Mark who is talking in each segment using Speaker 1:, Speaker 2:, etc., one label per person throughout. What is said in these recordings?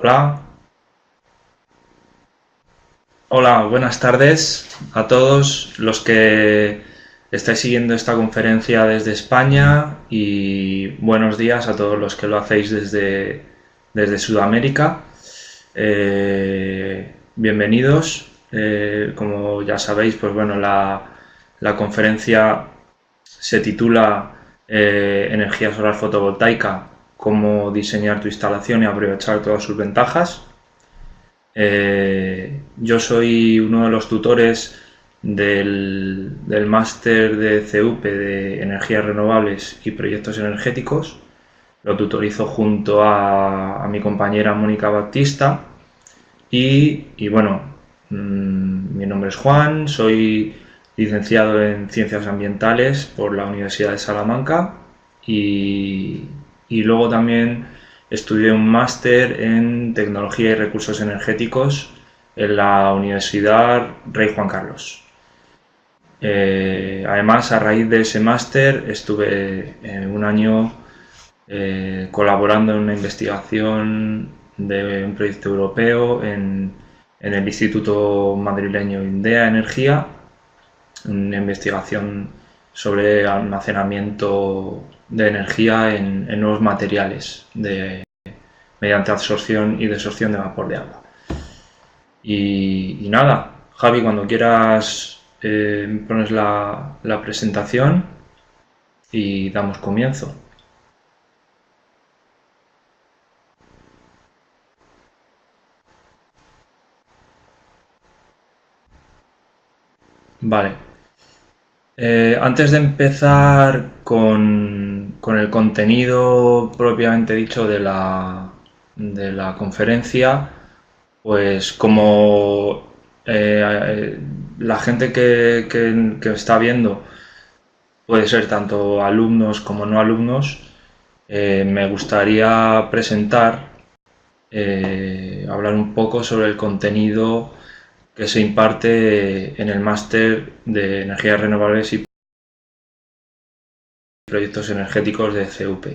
Speaker 1: Hola, hola, buenas tardes a todos los que estáis siguiendo esta conferencia desde España y buenos días a todos los que lo hacéis desde Sudamérica. Bienvenidos. Como ya sabéis, pues bueno, la conferencia se titula Energía solar fotovoltaica, cómo diseñar tu instalación y aprovechar todas sus ventajas. Yo soy uno de los tutores del máster de CUP de Energías Renovables y Proyectos Energéticos. Lo tutorizo junto a mi compañera Mónica Baptista y bueno, mi nombre es Juan, soy licenciado en Ciencias Ambientales por la Universidad de Salamanca y luego también estudié un máster en Tecnología y Recursos Energéticos en la Universidad Rey Juan Carlos. Además, a raíz de ese máster estuve un año colaborando en una investigación de un proyecto europeo en el Instituto Madrileño INDEA Energía, una investigación sobre almacenamiento de energía en nuevos materiales mediante absorción y desorción de vapor de agua. Y nada, Javi, cuando quieras pones la presentación y damos comienzo. Vale. Antes de empezar con el contenido propiamente dicho de la conferencia, pues como la gente que está viendo puede ser tanto alumnos como no alumnos, me gustaría presentar, hablar un poco sobre el contenido que se imparte en el máster de energías renovables y proyectos energéticos de CUP.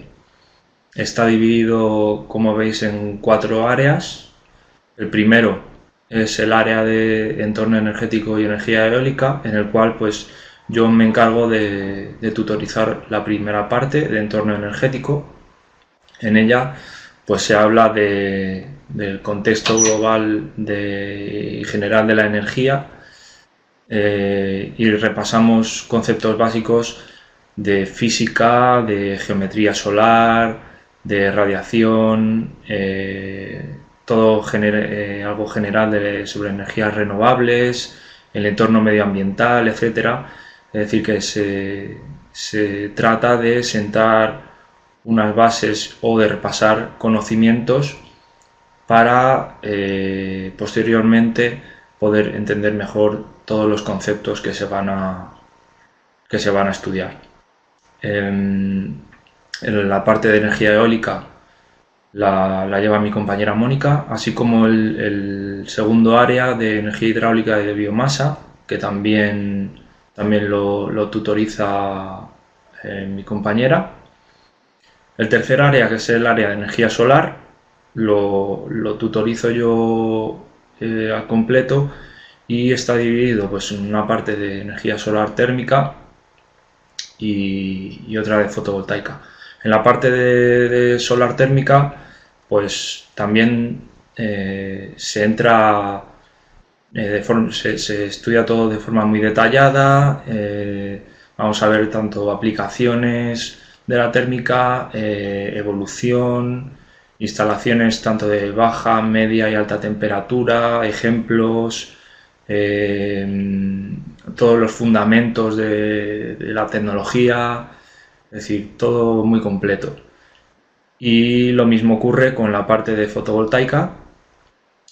Speaker 1: Está dividido, como veis, en 4 áreas. El primero es el área de entorno energético y energía eólica, en el cual pues yo me encargo de tutorizar la primera parte de entorno energético. En ella pues se habla del contexto global y general de la energía, y repasamos conceptos básicos de física, de geometría solar, de radiación, todo algo general sobre energías renovables, el entorno medioambiental, etcétera. Es decir, que se trata de sentar unas bases o de repasar conocimientos para posteriormente poder entender mejor todos los conceptos que se van a estudiar. En la parte de energía eólica la lleva mi compañera Mónica, así como el segundo área de energía hidráulica y de biomasa, que también lo tutoriza mi compañera. El tercer área, que es el área de energía solar, lo tutorizo yo al completo y está dividido pues, en una parte de energía solar térmica y otra de fotovoltaica. En la parte de solar térmica, pues también se entra, se estudia todo de forma muy detallada. Vamos a ver tanto aplicaciones de la térmica, evolución, instalaciones tanto de baja, media y alta temperatura, ejemplos, todos los fundamentos de la tecnología, es decir, todo muy completo. Y lo mismo ocurre con la parte de fotovoltaica,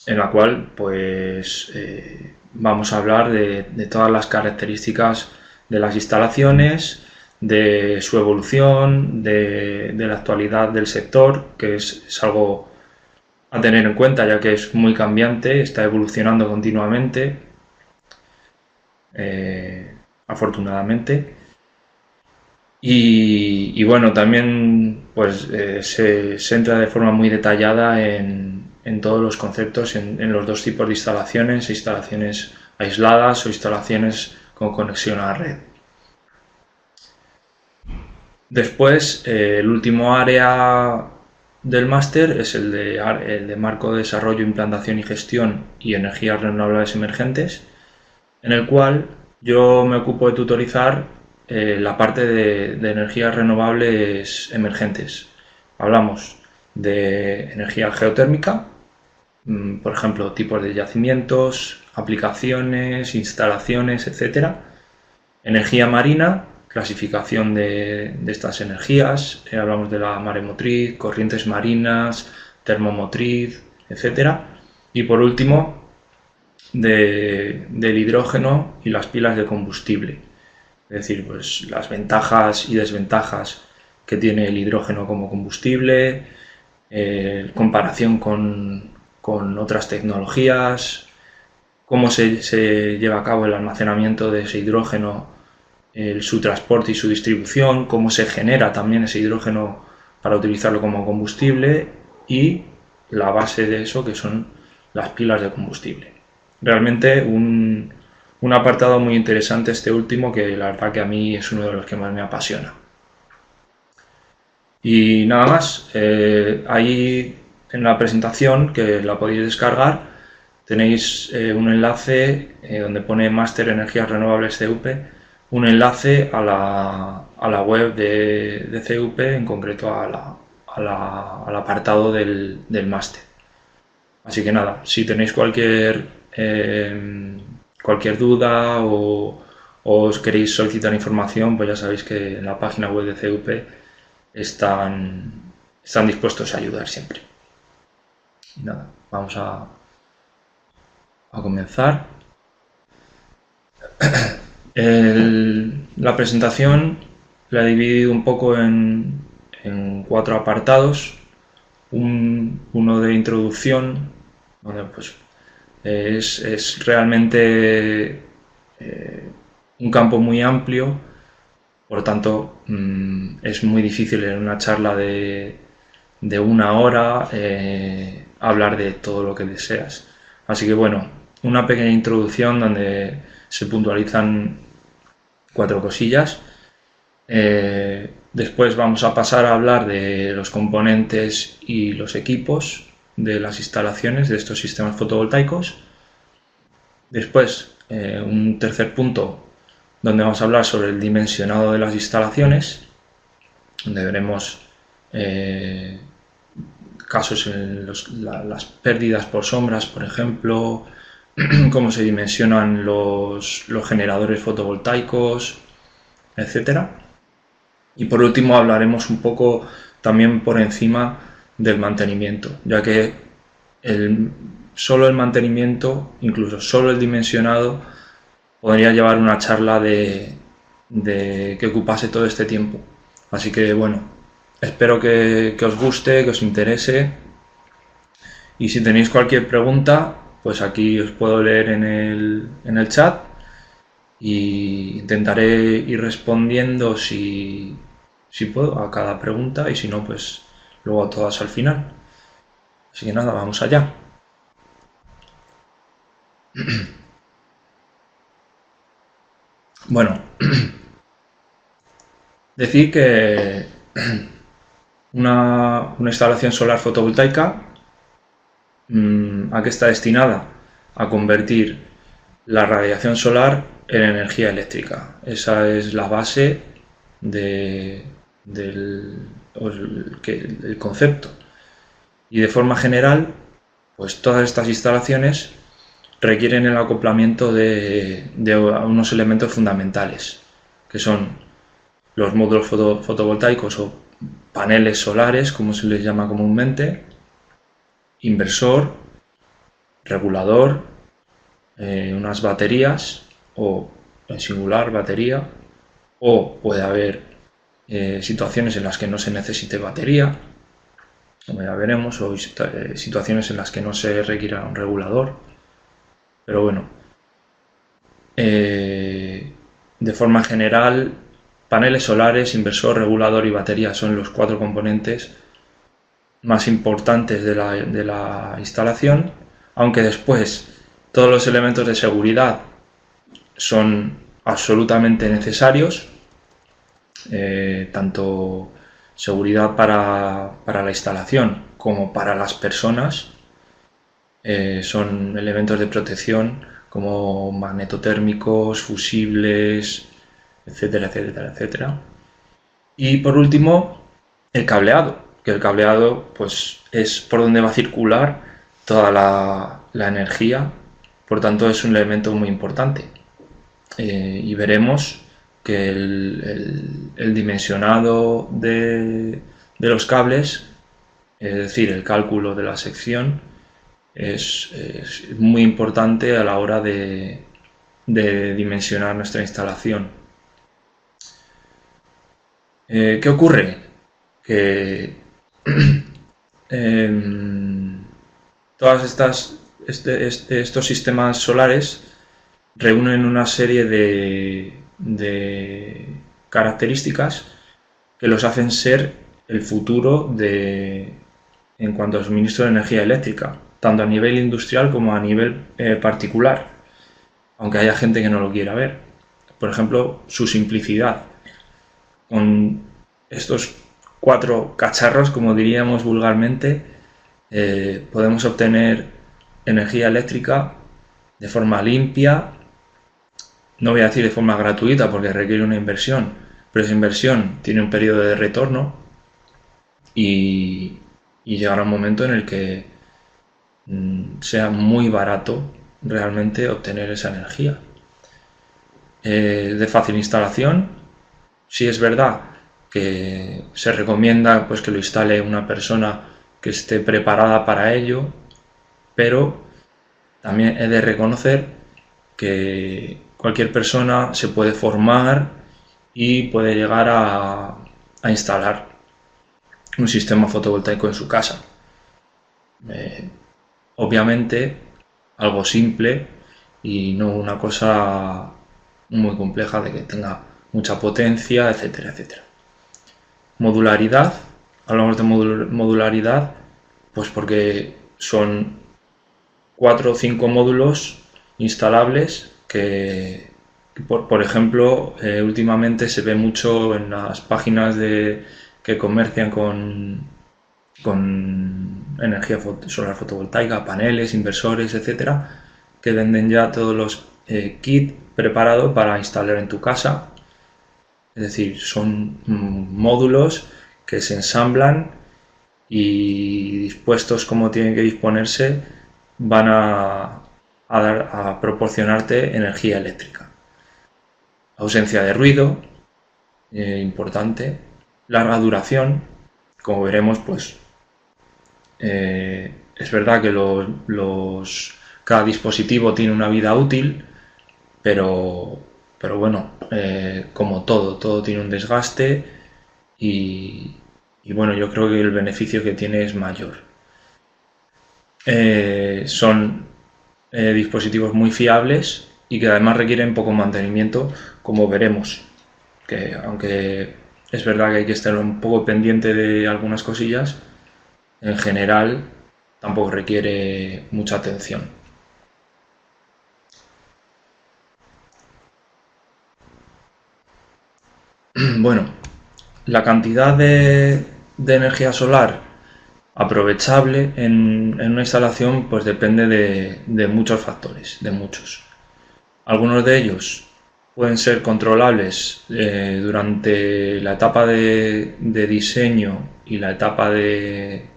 Speaker 1: en la cual pues vamos a hablar de todas las características de las instalaciones, de su evolución, de la actualidad del sector, que es algo a tener en cuenta ya que es muy cambiante, está evolucionando continuamente, afortunadamente. Y bueno, también pues se entra de forma muy detallada en todos los conceptos, en los dos tipos de instalaciones aisladas o instalaciones con conexión a la red. Después, el último área del máster es el de Marco de Desarrollo, Implantación y Gestión y Energías Renovables Emergentes, en el cual yo me ocupo de tutorizar la parte de energías renovables emergentes. Hablamos de energía geotérmica, por ejemplo, tipos de yacimientos, aplicaciones, instalaciones, etc. Energía marina, clasificación de estas energías, hablamos de la maremotriz, corrientes marinas, termomotriz, etc. Y por último, del hidrógeno y las pilas de combustible. Es decir, pues las ventajas y desventajas que tiene el hidrógeno como combustible, comparación con otras tecnologías, cómo se lleva a cabo el almacenamiento de ese hidrógeno, su transporte y su distribución, cómo se genera también ese hidrógeno para utilizarlo como combustible y la base de eso, que son las pilas de combustible. Realmente un apartado muy interesante este último, que la verdad que a mí es uno de los que más me apasiona. Y nada más, ahí en la presentación, que la podéis descargar, tenéis un enlace donde pone Máster Energías Renovables CUP, un enlace a la web de CUP, en concreto al apartado del máster. Así que nada, si tenéis cualquier duda o os queréis solicitar información, pues ya sabéis que en la página web de CUP están dispuestos a ayudar siempre. Y nada, vamos a comenzar. La presentación la he dividido un poco en 4 apartados. Uno de introducción, donde pues es realmente un campo muy amplio, por lo tanto es muy difícil en una charla de 1 hora hablar de todo lo que deseas. Así que bueno, una pequeña introducción donde se puntualizan 4 cosillas. Después vamos a pasar a hablar de los componentes y los equipos de las instalaciones de estos sistemas fotovoltaicos. Después, un tercer punto donde vamos a hablar sobre el dimensionado de las instalaciones, donde veremos casos en las pérdidas por sombras, por ejemplo, cómo se dimensionan los generadores fotovoltaicos, etc. Y por último hablaremos un poco también por encima del mantenimiento, ya que solo el mantenimiento, incluso solo el dimensionado, podría llevar una charla que ocupase todo este tiempo. Así que bueno, espero que os guste, que os interese, y si tenéis cualquier pregunta, pues aquí os puedo leer en el chat y intentaré ir respondiendo si puedo a cada pregunta, y si no, pues luego a todas al final. Así que nada, vamos allá. Bueno, decir que una instalación solar fotovoltaica, ¿a qué está destinada? A convertir la radiación solar en energía eléctrica. Esa es la base del concepto. Y de forma general, pues todas estas instalaciones requieren el acoplamiento de unos elementos fundamentales, que son los módulos fotovoltaicos o paneles solares, como se les llama comúnmente, inversor, regulador, unas baterías, o en singular batería, o puede haber situaciones en las que no se necesite batería, como ya veremos, o situaciones en las que no se requiera un regulador. Pero bueno, de forma general, paneles solares, inversor, regulador y batería son los 4 componentes más importantes de la instalación, aunque después todos los elementos de seguridad son absolutamente necesarios, tanto seguridad para la instalación como para las personas. Son elementos de protección como magnetotérmicos, fusibles, etcétera, etcétera, etcétera. Y por último, el cableado, que el cableado pues, es por donde va a circular toda la energía, por tanto es un elemento muy importante. Y veremos que el dimensionado de los cables, es decir, el cálculo de la sección, es muy importante a la hora de dimensionar nuestra instalación. ¿Qué ocurre? Que todas estos sistemas solares reúnen una serie de características que los hacen ser el futuro en cuanto al suministro de energía eléctrica, tanto a nivel industrial como a nivel particular, aunque haya gente que no lo quiera ver. Por ejemplo, su simplicidad. Con estos 4 cacharros, como diríamos vulgarmente, podemos obtener energía eléctrica de forma limpia. No voy a decir de forma gratuita porque requiere una inversión, pero esa inversión tiene un periodo de retorno y llegará un momento en el que sea muy barato realmente obtener esa energía. De fácil instalación, sí es verdad que se recomienda pues, que lo instale una persona que esté preparada para ello, pero también he de reconocer que cualquier persona se puede formar y puede llegar a instalar un sistema fotovoltaico en su casa. Obviamente algo simple y no una cosa muy compleja de que tenga mucha potencia, etcétera, etcétera. Modularidad, hablamos de modularidad pues porque son 4 o 5 módulos instalables que por ejemplo, últimamente se ve mucho en las páginas que comercian con energía solar fotovoltaica, paneles, inversores, etcétera, que venden ya todos los kits preparados para instalar en tu casa. Es decir, son módulos que se ensamblan y dispuestos como tienen que disponerse van a proporcionarte energía eléctrica. Ausencia de ruido, importante. Larga duración, como veremos, pues es verdad que cada dispositivo tiene una vida útil, pero bueno, como todo tiene un desgaste y bueno, yo creo que el beneficio que tiene es mayor. Son dispositivos muy fiables y que además requieren poco mantenimiento, como veremos, que aunque es verdad que hay que estar un poco pendiente de algunas cosillas, en general tampoco requiere mucha atención. Bueno, la cantidad de energía solar aprovechable en una instalación pues depende de muchos factores, de muchos. Algunos de ellos pueden ser controlables durante la etapa de diseño y la etapa de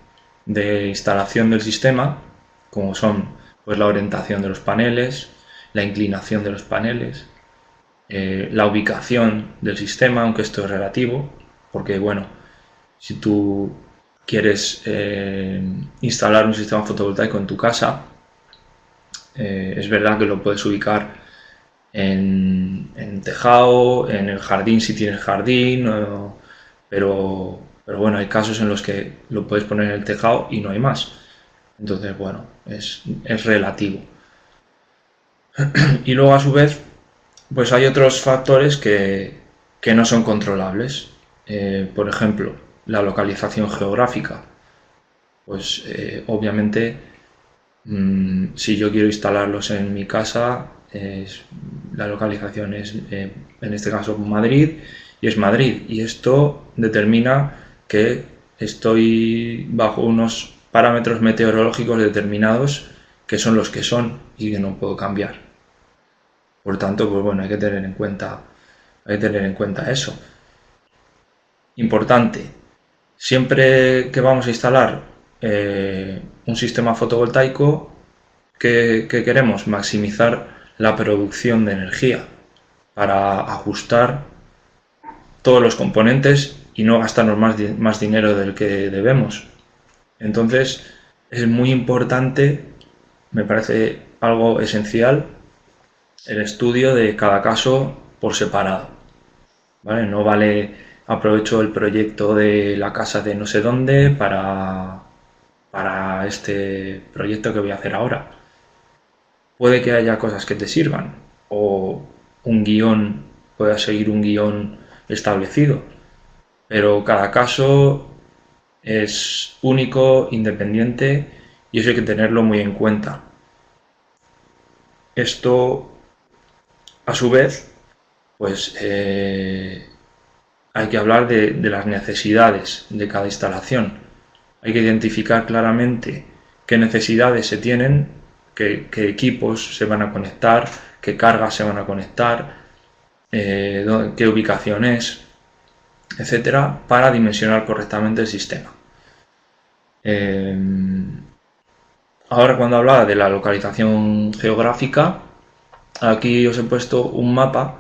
Speaker 1: instalación del sistema, como son pues la orientación de los paneles, la inclinación de los paneles, la ubicación del sistema, aunque esto es relativo, porque bueno, si tú quieres instalar un sistema fotovoltaico en tu casa, es verdad que lo puedes ubicar en tejado, en el jardín si tienes jardín, pero bueno, hay casos en los que lo puedes poner en el tejado y no hay más. Entonces, bueno, es relativo. Y luego a su vez, pues hay otros factores que no son controlables. Por ejemplo, la localización geográfica. pues obviamente si yo quiero instalarlos en mi casa, la localización es en este caso Madrid, y es Madrid, y esto determina que estoy bajo unos parámetros meteorológicos determinados que son los que son y que no puedo cambiar. Por tanto, pues bueno, hay que tener en cuenta eso. Importante, siempre que vamos a instalar un sistema fotovoltaico, que queremos maximizar la producción de energía para ajustar todos los componentes y no gastarnos más dinero del que debemos. Entonces es muy importante, me parece algo esencial, el estudio de cada caso por separado, ¿vale? No vale aprovecho el proyecto de la casa de no sé dónde para este proyecto que voy a hacer ahora. Puede que haya cosas que te sirvan o un guión, puedas seguir un guión establecido, pero cada caso es único, independiente, y eso hay que tenerlo muy en cuenta. Esto, a su vez, pues hay que hablar de las necesidades de cada instalación. Hay que identificar claramente qué necesidades se tienen, qué equipos se van a conectar, qué cargas se van a conectar, qué ubicación es, etcétera, para dimensionar correctamente el sistema. Ahora, cuando hablaba de la localización geográfica, aquí os he puesto un mapa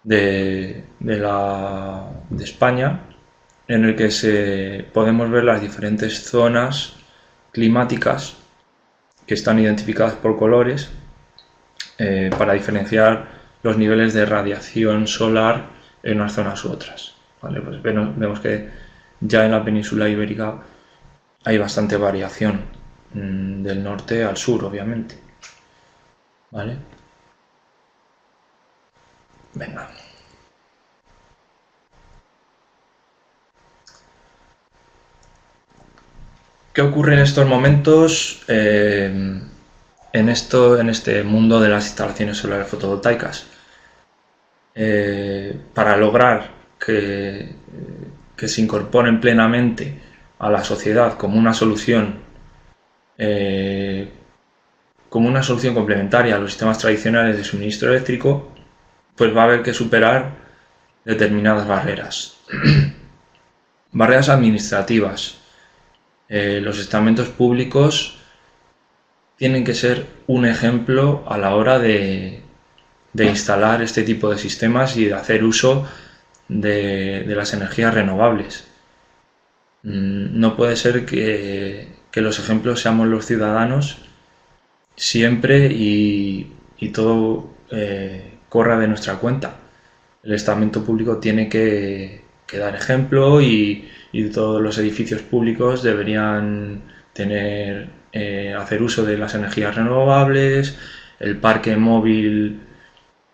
Speaker 1: de España, en el que podemos ver las diferentes zonas climáticas que están identificadas por colores para diferenciar los niveles de radiación solar en unas zonas u otras. ¿Vale? Pues vemos que ya en la península ibérica hay bastante variación del norte al sur, obviamente. ¿Vale? Venga. ¿Qué ocurre en estos momentos en este mundo de las instalaciones solares fotovoltaicas? Para lograr que se incorporen plenamente a la sociedad como una solución complementaria a los sistemas tradicionales de suministro eléctrico, pues va a haber que superar determinadas barreras. Barreras administrativas. Los estamentos públicos tienen que ser un ejemplo a la hora de instalar este tipo de sistemas y de hacer uso de las energías renovables. No puede ser que los ejemplos seamos los ciudadanos siempre y todo corra de nuestra cuenta. El estamento público tiene que dar ejemplo y todos los edificios públicos deberían hacer uso de las energías renovables, el parque móvil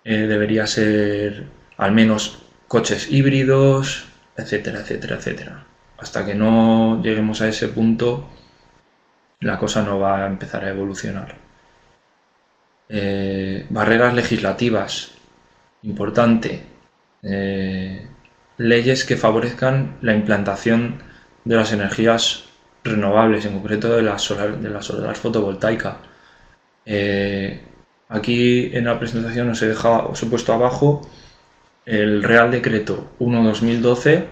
Speaker 1: debería ser al menos coches híbridos, etcétera, etcétera, etcétera. Hasta que no lleguemos a ese punto, la cosa no va a empezar a evolucionar. Barreras legislativas, importante. Leyes que favorezcan la implantación de las energías renovables, en concreto de la solar fotovoltaica. Aquí en la presentación os he puesto abajo el Real Decreto 1/2012,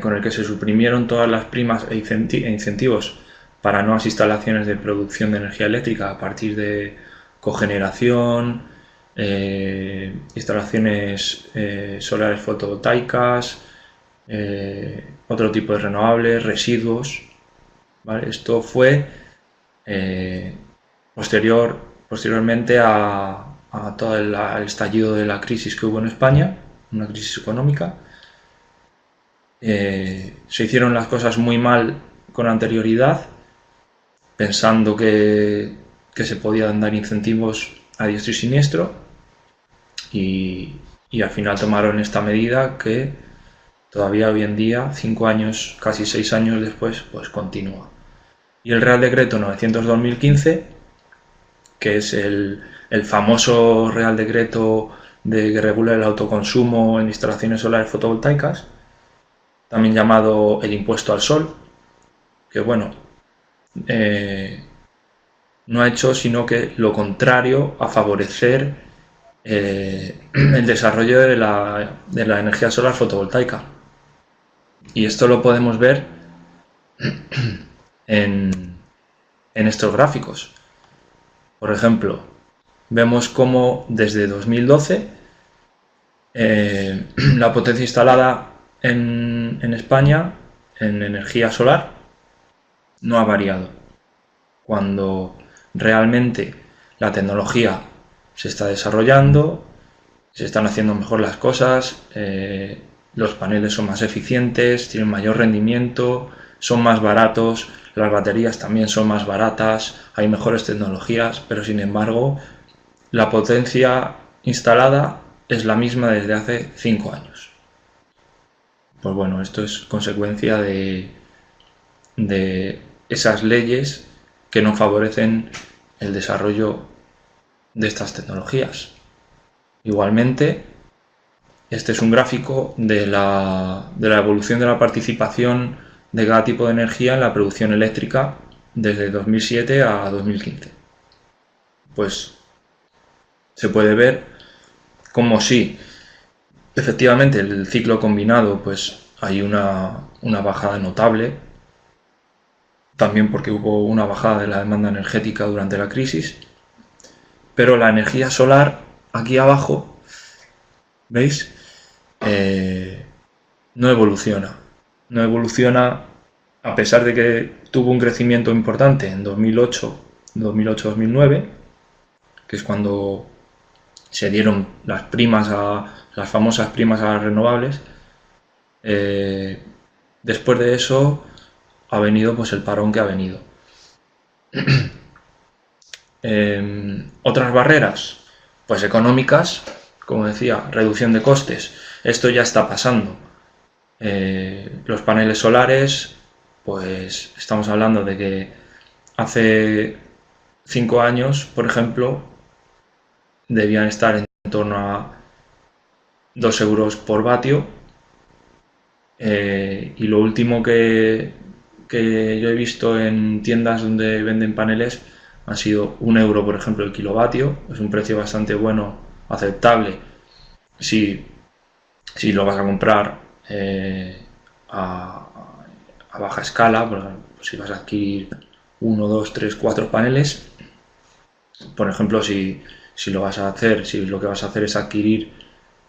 Speaker 1: con el que se suprimieron todas las primas e incentivos para nuevas instalaciones de producción de energía eléctrica a partir de cogeneración, instalaciones solares fotovoltaicas, otro tipo de renovables, residuos, ¿vale? Esto fue posteriormente a todo el estallido de la crisis que hubo en España, una crisis económica. Se hicieron las cosas muy mal con anterioridad, pensando que se podían dar incentivos a diestro y siniestro, y al final tomaron esta medida que todavía hoy en día, 5 años, casi 6 años después, pues continúa. Y el Real Decreto 900/2015, que es el famoso Real Decreto que regula el autoconsumo en instalaciones solares fotovoltaicas, también llamado el impuesto al sol, que bueno, no ha hecho sino que lo contrario a favorecer el desarrollo de la energía solar fotovoltaica. Y esto lo podemos ver en estos gráficos. Por ejemplo, vemos cómo desde 2012 la potencia instalada en España en energía solar no ha variado, cuando realmente la tecnología se está desarrollando, se están haciendo mejor las cosas, los paneles son más eficientes, tienen mayor rendimiento, son más baratos, las baterías también son más baratas, hay mejores tecnologías, pero sin embargo la potencia instalada es la misma desde hace 5 años. Pues bueno, esto es consecuencia de esas leyes que no favorecen el desarrollo de estas tecnologías. Igualmente, este es un gráfico de la evolución de la participación de cada tipo de energía en la producción eléctrica desde 2007 a 2015. Pues se puede ver como si efectivamente el ciclo combinado pues hay una bajada notable, también porque hubo una bajada de la demanda energética durante la crisis, pero la energía solar aquí abajo, ¿veis? No evoluciona. No evoluciona a pesar de que tuvo un crecimiento importante en 2008-2009, que es cuando se dieron las famosas primas a las renovables. Después de eso ha venido pues el parón que ha venido. Otras barreras, pues económicas, como decía, reducción de costes. Esto ya está pasando. Los paneles solares, pues estamos hablando de que hace 5 años, por ejemplo, debían estar en torno a 2 euros por vatio, y lo último que yo he visto en tiendas donde venden paneles ha sido 1 euro, por ejemplo, el kilovatio. Es un precio bastante bueno, aceptable, si lo vas a comprar a baja escala. Por ejemplo, si vas a adquirir 1, 2, 3, 4 paneles, por ejemplo, si lo que vas a hacer es adquirir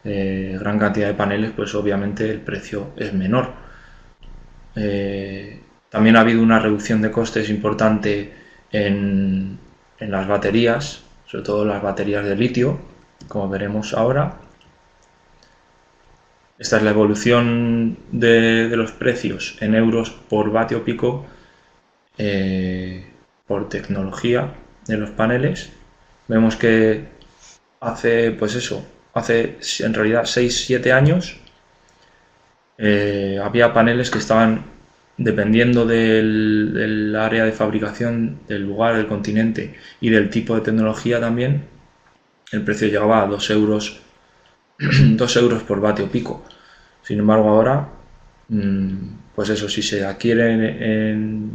Speaker 1: gran cantidad de paneles, pues obviamente el precio es menor. También ha habido una reducción de costes importante en las baterías, sobre todo las baterías de litio, como veremos ahora. Esta es la evolución de los precios en euros por vatio pico por tecnología de los paneles. Vemos que hace en realidad 6-7 años había paneles que estaban, dependiendo del área de fabricación, del lugar, del continente y del tipo de tecnología también, el precio llegaba a 2 euros 2 euros por vatio pico. Sin embargo, ahora, pues eso, si se adquieren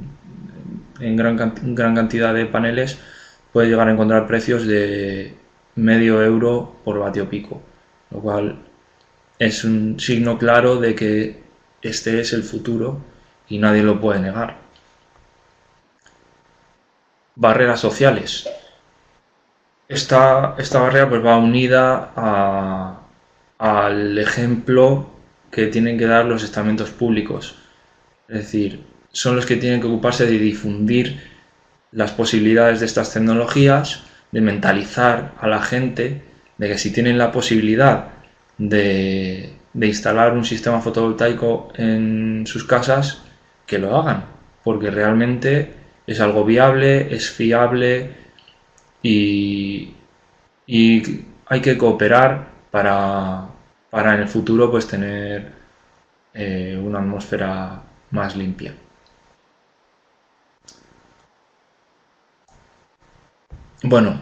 Speaker 1: en gran cantidad de paneles, puede llegar a encontrar precios de medio euro por vatio pico, lo cual es un signo claro de que este es el futuro y nadie lo puede negar. Barreras sociales. Esta barrera pues va unida al ejemplo que tienen que dar los estamentos públicos. Es decir, son los que tienen que ocuparse de difundir las posibilidades de estas tecnologías, de mentalizar a la gente de que si tienen la posibilidad de instalar un sistema fotovoltaico en sus casas, que lo hagan, porque realmente es algo viable, es fiable y hay que cooperar para en el futuro pues tener una atmósfera más limpia. Bueno,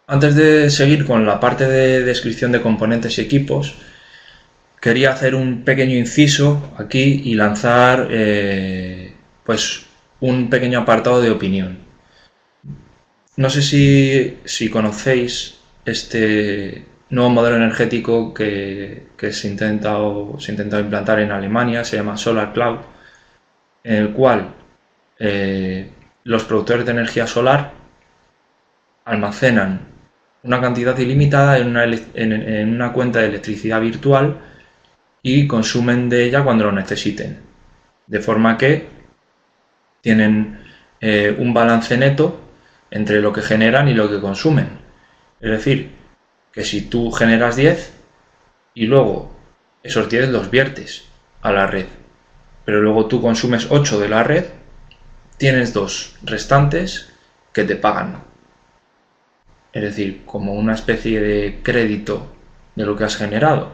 Speaker 1: antes de seguir con la parte de descripción de componentes y equipos, quería hacer un pequeño inciso aquí y lanzar pues un pequeño apartado de opinión. No sé si conocéis este nuevo modelo energético que se ha intentado implantar en Alemania, se llama Solar Cloud, en el cual los productores de energía solar almacenan una cantidad ilimitada en una cuenta de electricidad virtual y consumen de ella cuando lo necesiten. De forma que tienen un balance neto entre lo que generan y lo que consumen. Es decir, que si tú generas 10 y luego esos 10 los viertes a la red, pero luego tú consumes 8 de la red, tienes 2 restantes que te pagan. Es decir, como una especie de crédito de lo que has generado.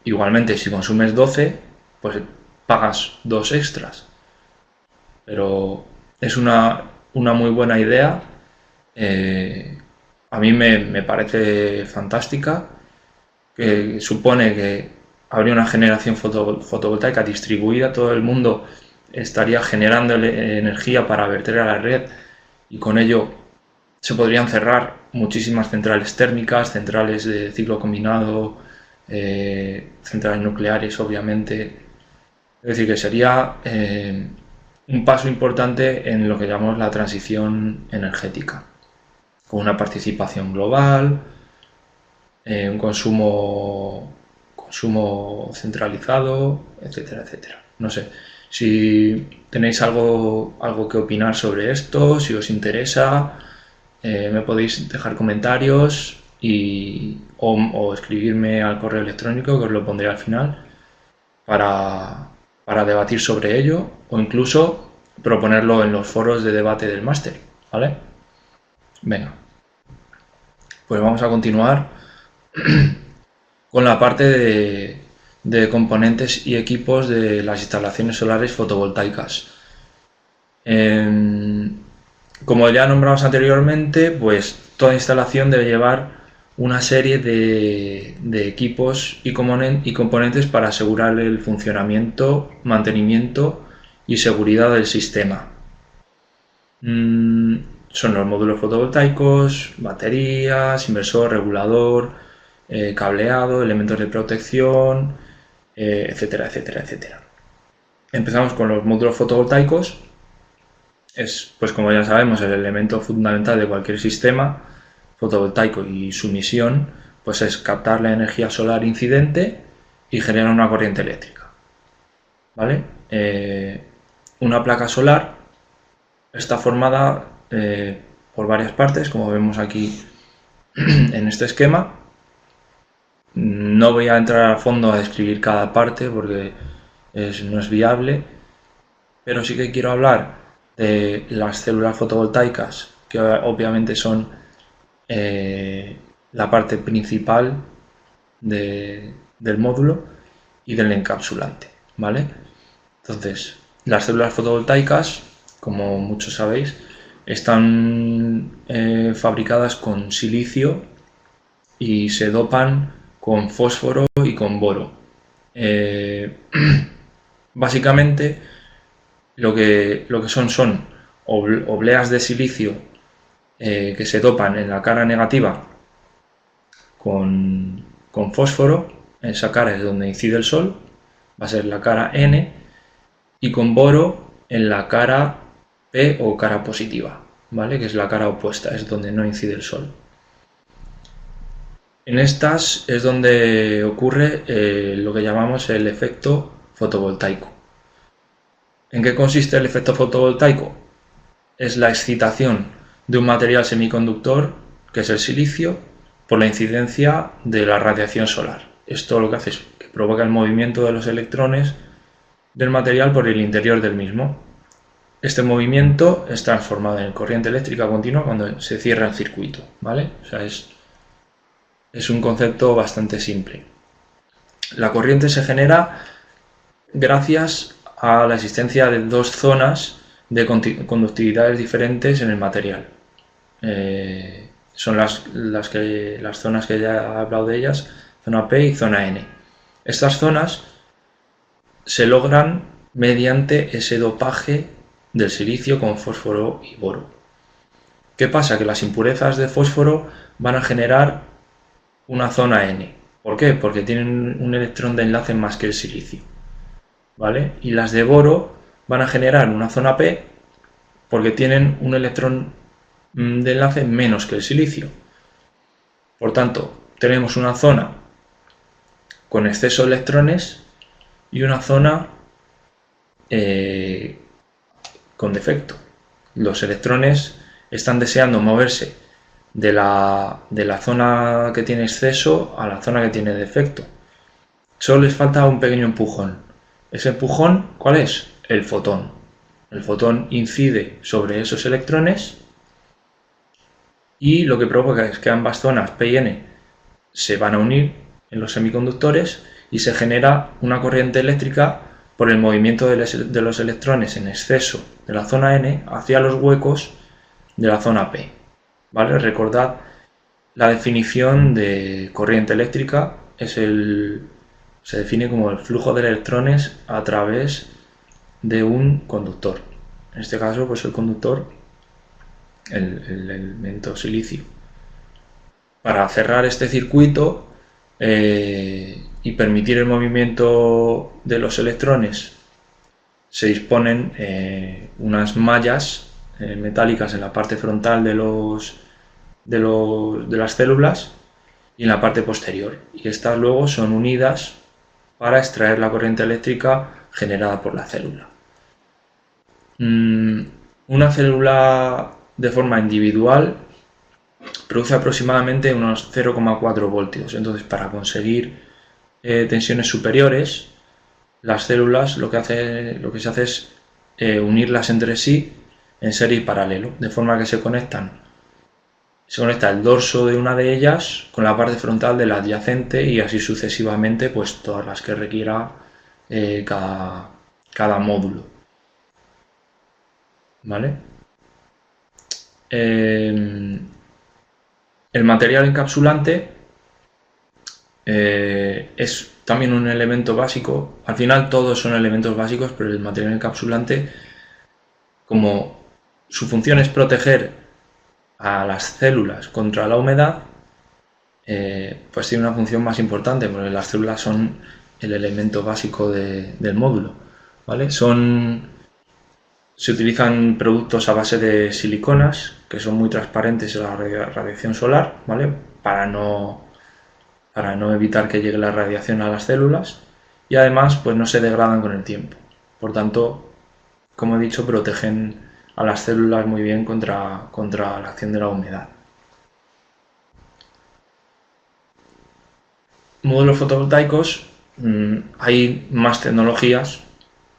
Speaker 1: Igualmente, si consumes 12, pues pagas 2 extras. Pero es una muy buena idea. A mí me parece fantástica, que supone que habría una generación fotovoltaica distribuida, todo el mundo estaría generando energía para verter a la red y con ello se podrían cerrar muchísimas centrales térmicas, centrales de ciclo combinado, centrales nucleares, obviamente. Es decir, que sería un paso importante en lo que llamamos la transición energética, con una participación global, un consumo centralizado, etcétera, etcétera. No sé si tenéis algo que opinar sobre esto, si os interesa, me podéis dejar comentarios o escribirme al correo electrónico, que os lo pondré al final, para debatir sobre ello o incluso proponerlo en los foros de debate del máster, ¿vale? Venga, pues vamos a continuar con la parte de componentes y equipos de las instalaciones solares fotovoltaicas. Como ya nombramos anteriormente, pues toda instalación debe llevar una serie de equipos y componentes para asegurar el funcionamiento, mantenimiento y seguridad del sistema. Son los módulos fotovoltaicos, baterías, inversor, regulador, cableado, elementos de protección, etcétera, etcétera, etcétera. Empezamos con los módulos fotovoltaicos. Es, pues como ya sabemos, el elemento fundamental de cualquier sistema fotovoltaico y su misión pues es captar la energía solar incidente y generar una corriente eléctrica. ¿Vale? Una placa solar está formada por varias partes, como vemos aquí en este esquema. No voy a entrar a fondo a describir cada parte porque no es viable, pero sí que quiero hablar de las células fotovoltaicas, que obviamente son la parte principal del módulo y del encapsulante, ¿vale? Entonces, las células fotovoltaicas, como muchos sabéis, están fabricadas con silicio y se dopan con fósforo y con boro. Básicamente lo que son obleas de silicio que se dopan en la cara negativa con fósforo. Esa cara es donde incide el sol, va a ser la cara N, y con boro en la cara P o cara positiva, ¿vale? Que es la cara opuesta, es donde no incide el sol. En estas es donde ocurre lo que llamamos el efecto fotovoltaico. ¿En qué consiste el efecto fotovoltaico? Es la excitación de un material semiconductor, que es el silicio, por la incidencia de la radiación solar. Esto lo que hace es que provoca el movimiento de los electrones del material por el interior del mismo. Este movimiento es transformado en corriente eléctrica continua cuando se cierra el circuito, ¿vale? O sea, es un concepto bastante simple. La corriente se genera gracias a la existencia de dos zonas de conductividades diferentes en el material. Son las zonas que ya he hablado de ellas, zona P y zona N. Estas zonas se logran mediante ese dopaje del silicio con fósforo y boro. ¿Qué pasa? Que las impurezas de fósforo van a generar una zona N. ¿Por qué? Porque tienen un electrón de enlace más que el silicio, ¿vale? Y las de boro van a generar una zona P porque tienen un electrón de enlace menos que el silicio. Por tanto, tenemos una zona con exceso de electrones y una zona con defecto. Los electrones están deseando moverse de la zona que tiene exceso a la zona que tiene defecto. Solo les falta un pequeño empujón. ¿Ese empujón cuál es? El fotón. El fotón incide sobre esos electrones y lo que provoca es que ambas zonas P y N se van a unir en los semiconductores y se genera una corriente eléctrica por el movimiento de los electrones en exceso de la zona N hacia los huecos de la zona P. ¿Vale? Recordad la definición de corriente eléctrica, se define como el flujo de electrones a través de un conductor. En este caso, pues el conductor, el elemento silicio. Para cerrar este circuito y permitir el movimiento de los electrones, se disponen unas mallas metálicas en la parte frontal de las células y en la parte posterior, y estas luego son unidas para extraer la corriente eléctrica generada por la célula. Una célula de forma individual produce aproximadamente unos 0,4 voltios. Entonces, para conseguir tensiones superiores, las células lo que se hace es unirlas entre sí en serie y paralelo, de forma que se conecta el dorso de una de ellas con la parte frontal de la adyacente y así sucesivamente, pues todas las que requiera cada módulo. ¿Vale? El material encapsulante es también un elemento básico. Al final todos son elementos básicos, pero el material encapsulante, como su función es proteger a las células contra la humedad, pues tiene una función más importante, porque las células son el elemento básico del módulo, ¿vale? Se utilizan productos a base de siliconas, que son muy transparentes a la radiación solar, ¿vale? Para no evitar que llegue la radiación a las células, y además pues no se degradan con el tiempo. Por tanto, como he dicho, protegen a las células muy bien contra la acción de la humedad. Módulos fotovoltaicos, hay más tecnologías,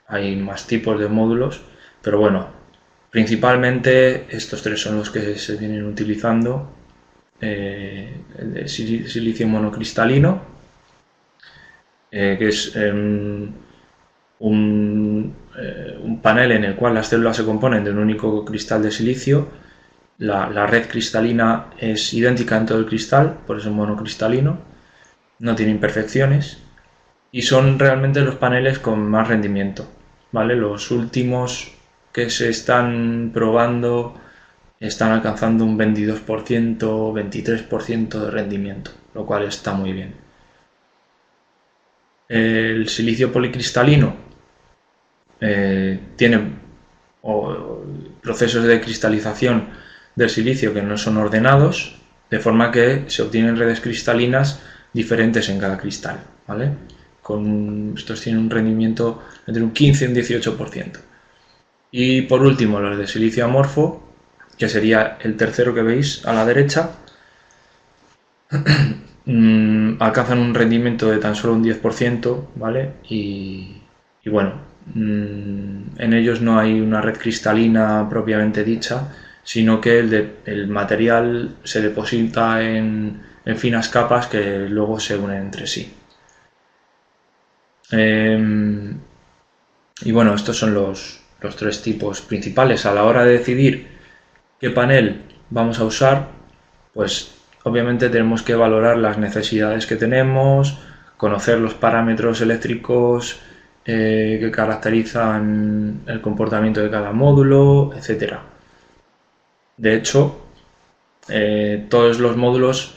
Speaker 1: hay más tipos de módulos, pero bueno, principalmente estos tres son los que se vienen utilizando. El de silicio monocristalino, que es un panel en el cual las células se componen de un único cristal de silicio. La red cristalina es idéntica en todo el cristal, por eso es monocristalino, no tiene imperfecciones y son realmente los paneles con más rendimiento, ¿vale? Los últimos que se están probando están alcanzando un 22%, 23% de rendimiento, lo cual está muy bien. El silicio policristalino tiene procesos de cristalización del silicio que no son ordenados, de forma que se obtienen redes cristalinas diferentes en cada cristal, ¿vale? Estos tienen un rendimiento entre un 15 y un 18%. Y por último, los de silicio amorfo, que sería el tercero que veis a la derecha, alcanzan un rendimiento de tan solo un 10%, ¿vale? Y bueno, en ellos no hay una red cristalina propiamente dicha, sino que el material se deposita en finas capas que luego se unen entre sí. Y bueno, estos son los tres tipos principales. A la hora de decidir qué panel vamos a usar, pues obviamente tenemos que valorar las necesidades que tenemos, conocer los parámetros eléctricos que caracterizan el comportamiento de cada módulo, etcétera. De hecho, todos los módulos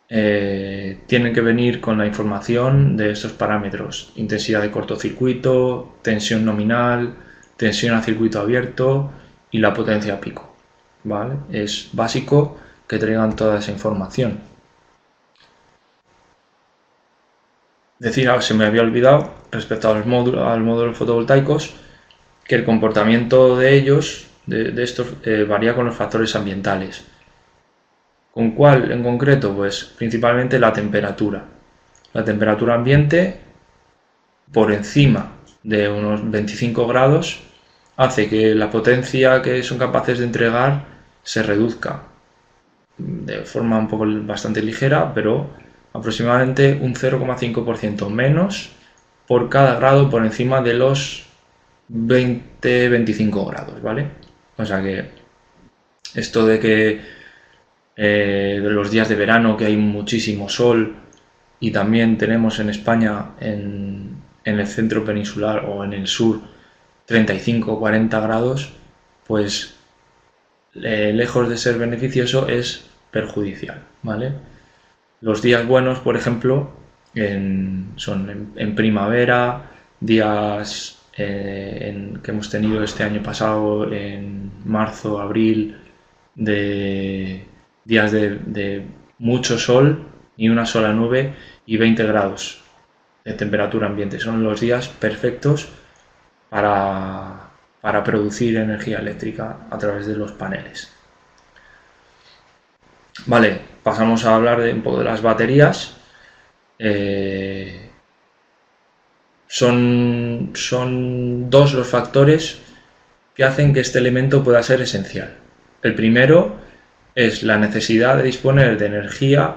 Speaker 1: tienen que venir con la información de estos parámetros: intensidad de cortocircuito, tensión nominal, tensión a circuito abierto y la potencia pico. ¿Vale? Es básico que traigan toda esa información. Decir, se me había olvidado respecto a los módulos fotovoltaicos, que el comportamiento de ellos, de estos, varía con los factores ambientales. ¿Con cuál en concreto? Pues principalmente la temperatura. La temperatura ambiente por encima de unos 25 grados hace que la potencia que son capaces de entregar se reduzca de forma un poco bastante ligera, pero aproximadamente un 0,5% menos por cada grado por encima de los 20-25 grados, ¿vale? O sea que esto de que de los días de verano que hay muchísimo sol y también tenemos en España, en el centro peninsular o en el sur, 35 o 40 grados, pues lejos de ser beneficioso es perjudicial, ¿vale? Los días buenos, por ejemplo, son en primavera, días que hemos tenido este año pasado, en marzo, abril, de días de mucho sol, ni una sola nube y 20 grados de temperatura ambiente. Son los días perfectos para producir energía eléctrica a través de los paneles. Vale, pasamos a hablar un poco de las baterías. Son dos los factores que hacen que este elemento pueda ser esencial. El primero es la necesidad de disponer de energía.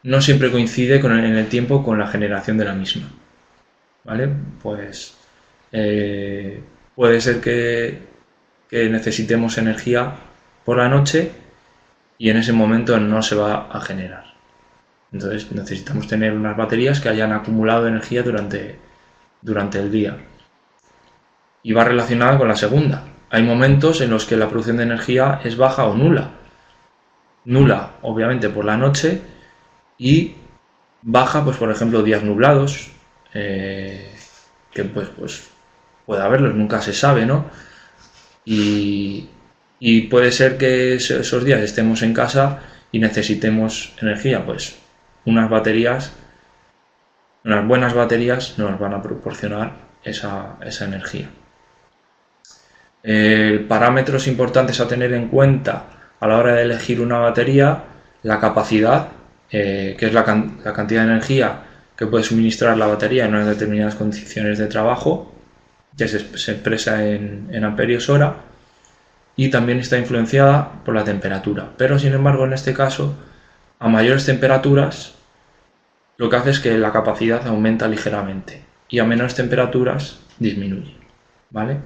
Speaker 1: No siempre coincide en el tiempo con la generación de la misma, ¿vale? Pues puede ser que necesitemos energía por la noche y en ese momento no se va a generar. Entonces necesitamos tener unas baterías que hayan acumulado energía durante el día. Y va relacionada con la segunda. Hay momentos en los que la producción de energía es baja o nula. Nula, obviamente, por la noche, y baja, pues por ejemplo, días nublados, que pues puede haberlos, nunca se sabe, ¿no? Y puede ser que esos días estemos en casa y necesitemos energía, pues unas buenas baterías nos van a proporcionar esa energía. Parámetros importantes a tener en cuenta a la hora de elegir una batería: la capacidad, que es la cantidad de energía que puede suministrar la batería en unas determinadas condiciones de trabajo, que se expresa en amperios hora, y también está influenciada por la temperatura. Pero sin embargo, en este caso, a mayores temperaturas, lo que hace es que la capacidad aumenta ligeramente y a menores temperaturas disminuye, ¿vale?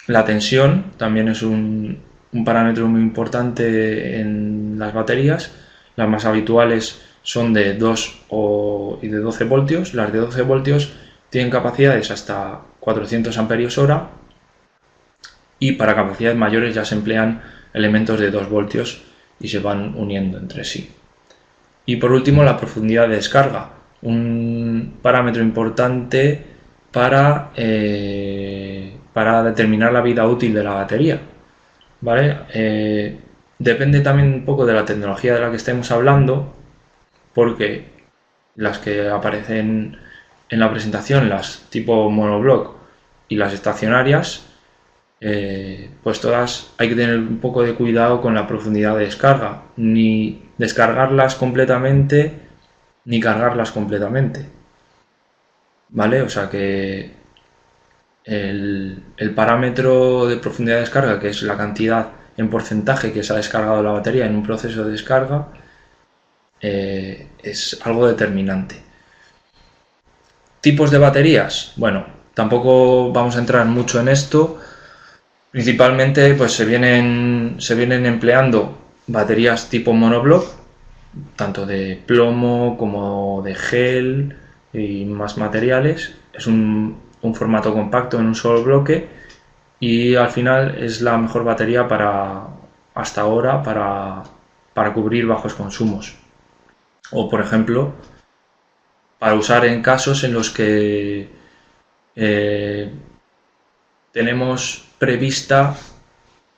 Speaker 1: La tensión también es un parámetro muy importante en las baterías. Las más habituales son de 2 y de 12 voltios. Las de 12 voltios tienen capacidades hasta 400 amperios hora, y para capacidades mayores ya se emplean elementos de 2 voltios y se van uniendo entre sí. Y por último, la profundidad de descarga, un parámetro importante para determinar la vida útil de la batería, ¿vale? Depende también un poco de la tecnología de la que estemos hablando, porque las que aparecen en la presentación, las tipo monoblock y las estacionarias, pues todas hay que tener un poco de cuidado con la profundidad de descarga, ni descargarlas completamente ni cargarlas completamente, ¿vale? O sea que el parámetro de profundidad de descarga, que es la cantidad en porcentaje que se ha descargado la batería en un proceso de descarga, es algo determinante. Tipos de baterías. Bueno, tampoco vamos a entrar mucho en esto. Principalmente pues se vienen empleando baterías tipo monoblock, tanto de plomo como de gel y más materiales. Es un formato compacto en un solo bloque y al final es la mejor batería hasta ahora para cubrir bajos consumos. O por ejemplo, para usar en casos en los que eh, tenemos prevista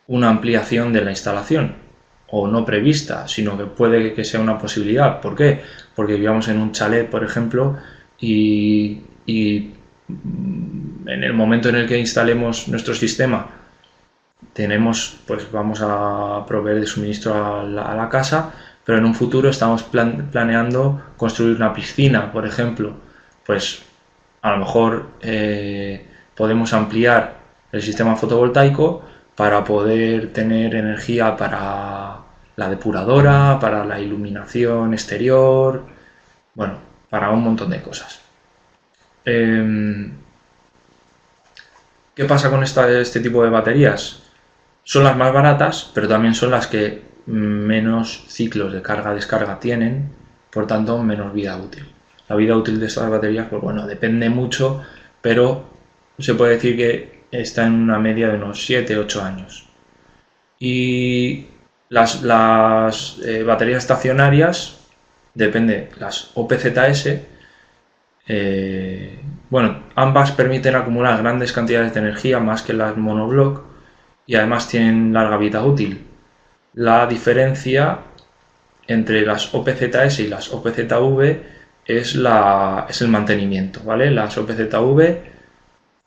Speaker 1: una ampliación de la instalación, o no prevista, sino que puede que sea una posibilidad. ¿Por qué? Porque vivamos en un chalet, por ejemplo, y en el momento en el que instalemos nuestro sistema pues vamos a proveer de suministro a la casa, pero en un futuro estamos planeando construir una piscina, por ejemplo. Pues a lo mejor podemos ampliar el sistema fotovoltaico para poder tener energía para la depuradora, para la iluminación exterior, bueno, para un montón de cosas. ¿Qué pasa con este tipo de baterías? Son las más baratas, pero también son las que menos ciclos de carga-descarga tienen, por tanto menos vida útil. La vida útil de estas baterías, pues bueno, depende mucho, pero se puede decir que está en una media de unos 7-8 años. Y las baterías estacionarias, depende, las OPZS, bueno, ambas permiten acumular grandes cantidades de energía más que las monoblock y además tienen larga vida útil. La diferencia entre las OPZS y las OPZV es el mantenimiento, ¿vale? Las OPZV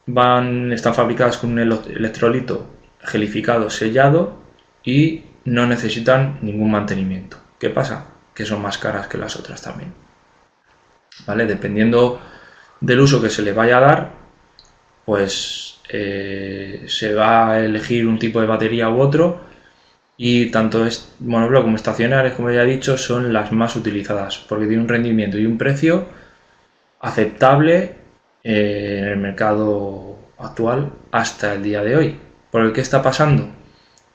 Speaker 1: están fabricadas con un electrolito gelificado sellado y no necesitan ningún mantenimiento. ¿Qué pasa? Que son más caras que las otras también, ¿vale? Dependiendo del uso que se le vaya a dar, pues se va a elegir un tipo de batería u otro, y tanto monoblock como estacionarias, como ya he dicho, son las más utilizadas porque tienen un rendimiento y un precio aceptable en el mercado actual hasta el día de hoy. ¿Por el que está pasando?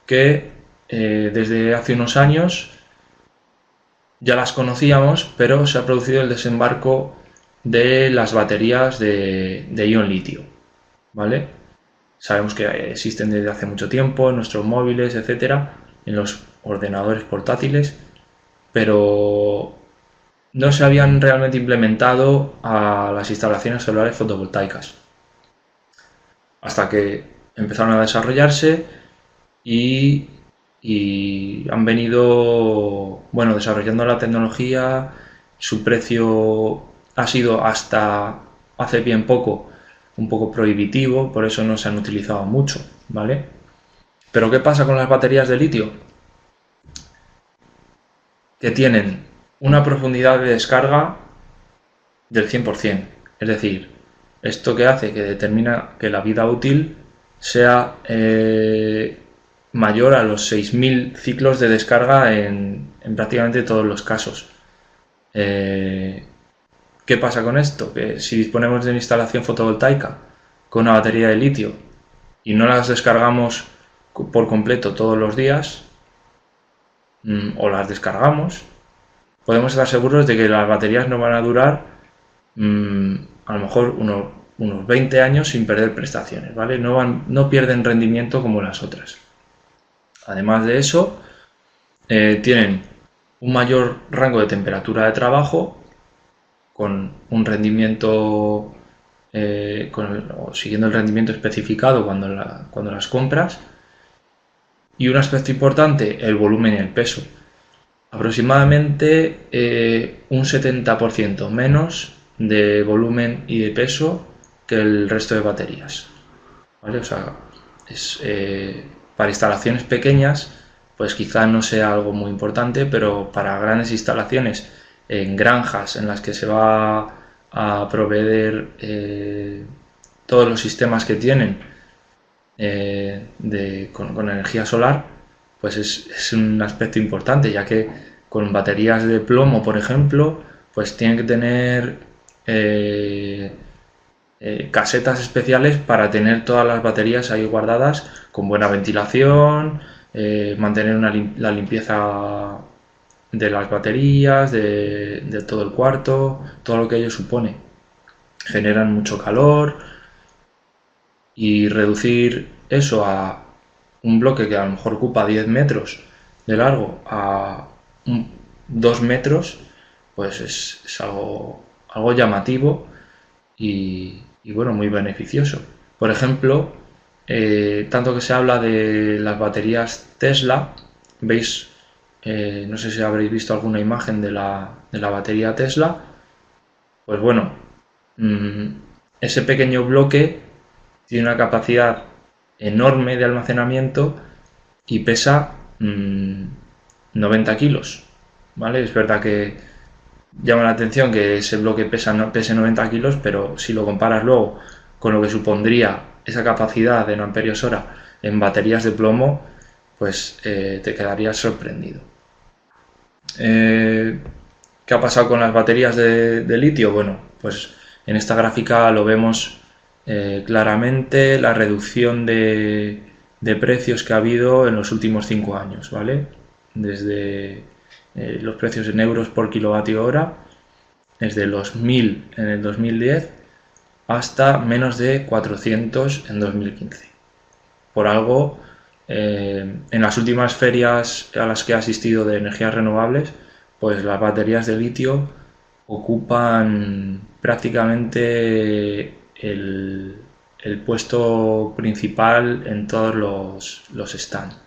Speaker 1: Que desde hace unos años ya las conocíamos, pero se ha producido el desembarco de las baterías de ion litio, ¿vale? Sabemos que existen desde hace mucho tiempo en nuestros móviles, etcétera, en los ordenadores portátiles, pero no se habían realmente implementado a las instalaciones solares fotovoltaicas hasta que empezaron a desarrollarse y han venido, bueno, desarrollando la tecnología. Su precio ha sido hasta hace bien poco un poco prohibitivo, por eso no se han utilizado mucho, ¿vale? Pero ¿qué pasa con las baterías de litio? Que tienen una profundidad de descarga del 100%, es decir, esto que hace que determina que la vida útil sea mayor a los 6.000 ciclos de descarga en prácticamente todos los casos. ¿Qué pasa con esto? Que si disponemos de una instalación fotovoltaica con una batería de litio y no las descargamos por completo todos los días, o las descargamos, podemos estar seguros de que las baterías no van a durar a lo mejor unos 20 años sin perder prestaciones, ¿vale? No pierden rendimiento como las otras. Además de eso, tienen un mayor rango de temperatura de trabajo, con un rendimiento siguiendo el rendimiento especificado cuando las compras, y un aspecto importante, el volumen y el peso. Aproximadamente un 70% menos de volumen y de peso que el resto de baterías, ¿vale? O sea, para instalaciones pequeñas pues quizá no sea algo muy importante, pero para grandes instalaciones en granjas en las que se va a proveer todos los sistemas que tienen con energía solar, pues es un aspecto importante, ya que con baterías de plomo, por ejemplo, pues tienen que tener casetas especiales para tener todas las baterías ahí guardadas con buena ventilación, mantener la limpieza de las baterías, de todo el cuarto, todo lo que ello supone. Generan mucho calor y reducir eso a un bloque que a lo mejor ocupa 10 metros de largo a 2 metros, pues es algo llamativo y bueno, muy beneficioso. Por ejemplo, tanto que se habla de las baterías Tesla, veis, no sé si habréis visto alguna imagen de la batería Tesla, pues bueno, ese pequeño bloque tiene una capacidad enorme de almacenamiento y pesa 90 kilos, ¿vale? Es verdad que llama la atención que ese bloque pese 90 kilos, pero si lo comparas luego con lo que supondría esa capacidad de amperios hora en baterías de plomo, pues te quedarías sorprendido. ¿Qué ha pasado con las baterías de litio? Bueno, pues en esta gráfica lo vemos claramente, la reducción de precios que ha habido en los últimos 5 años, ¿vale? Desde los precios en euros por kilovatio hora, desde los 1000 en el 2010 hasta menos de 400 en 2015. Por algo, en las últimas ferias a las que he asistido de energías renovables, pues las baterías de litio ocupan prácticamente el puesto principal en todos los stands.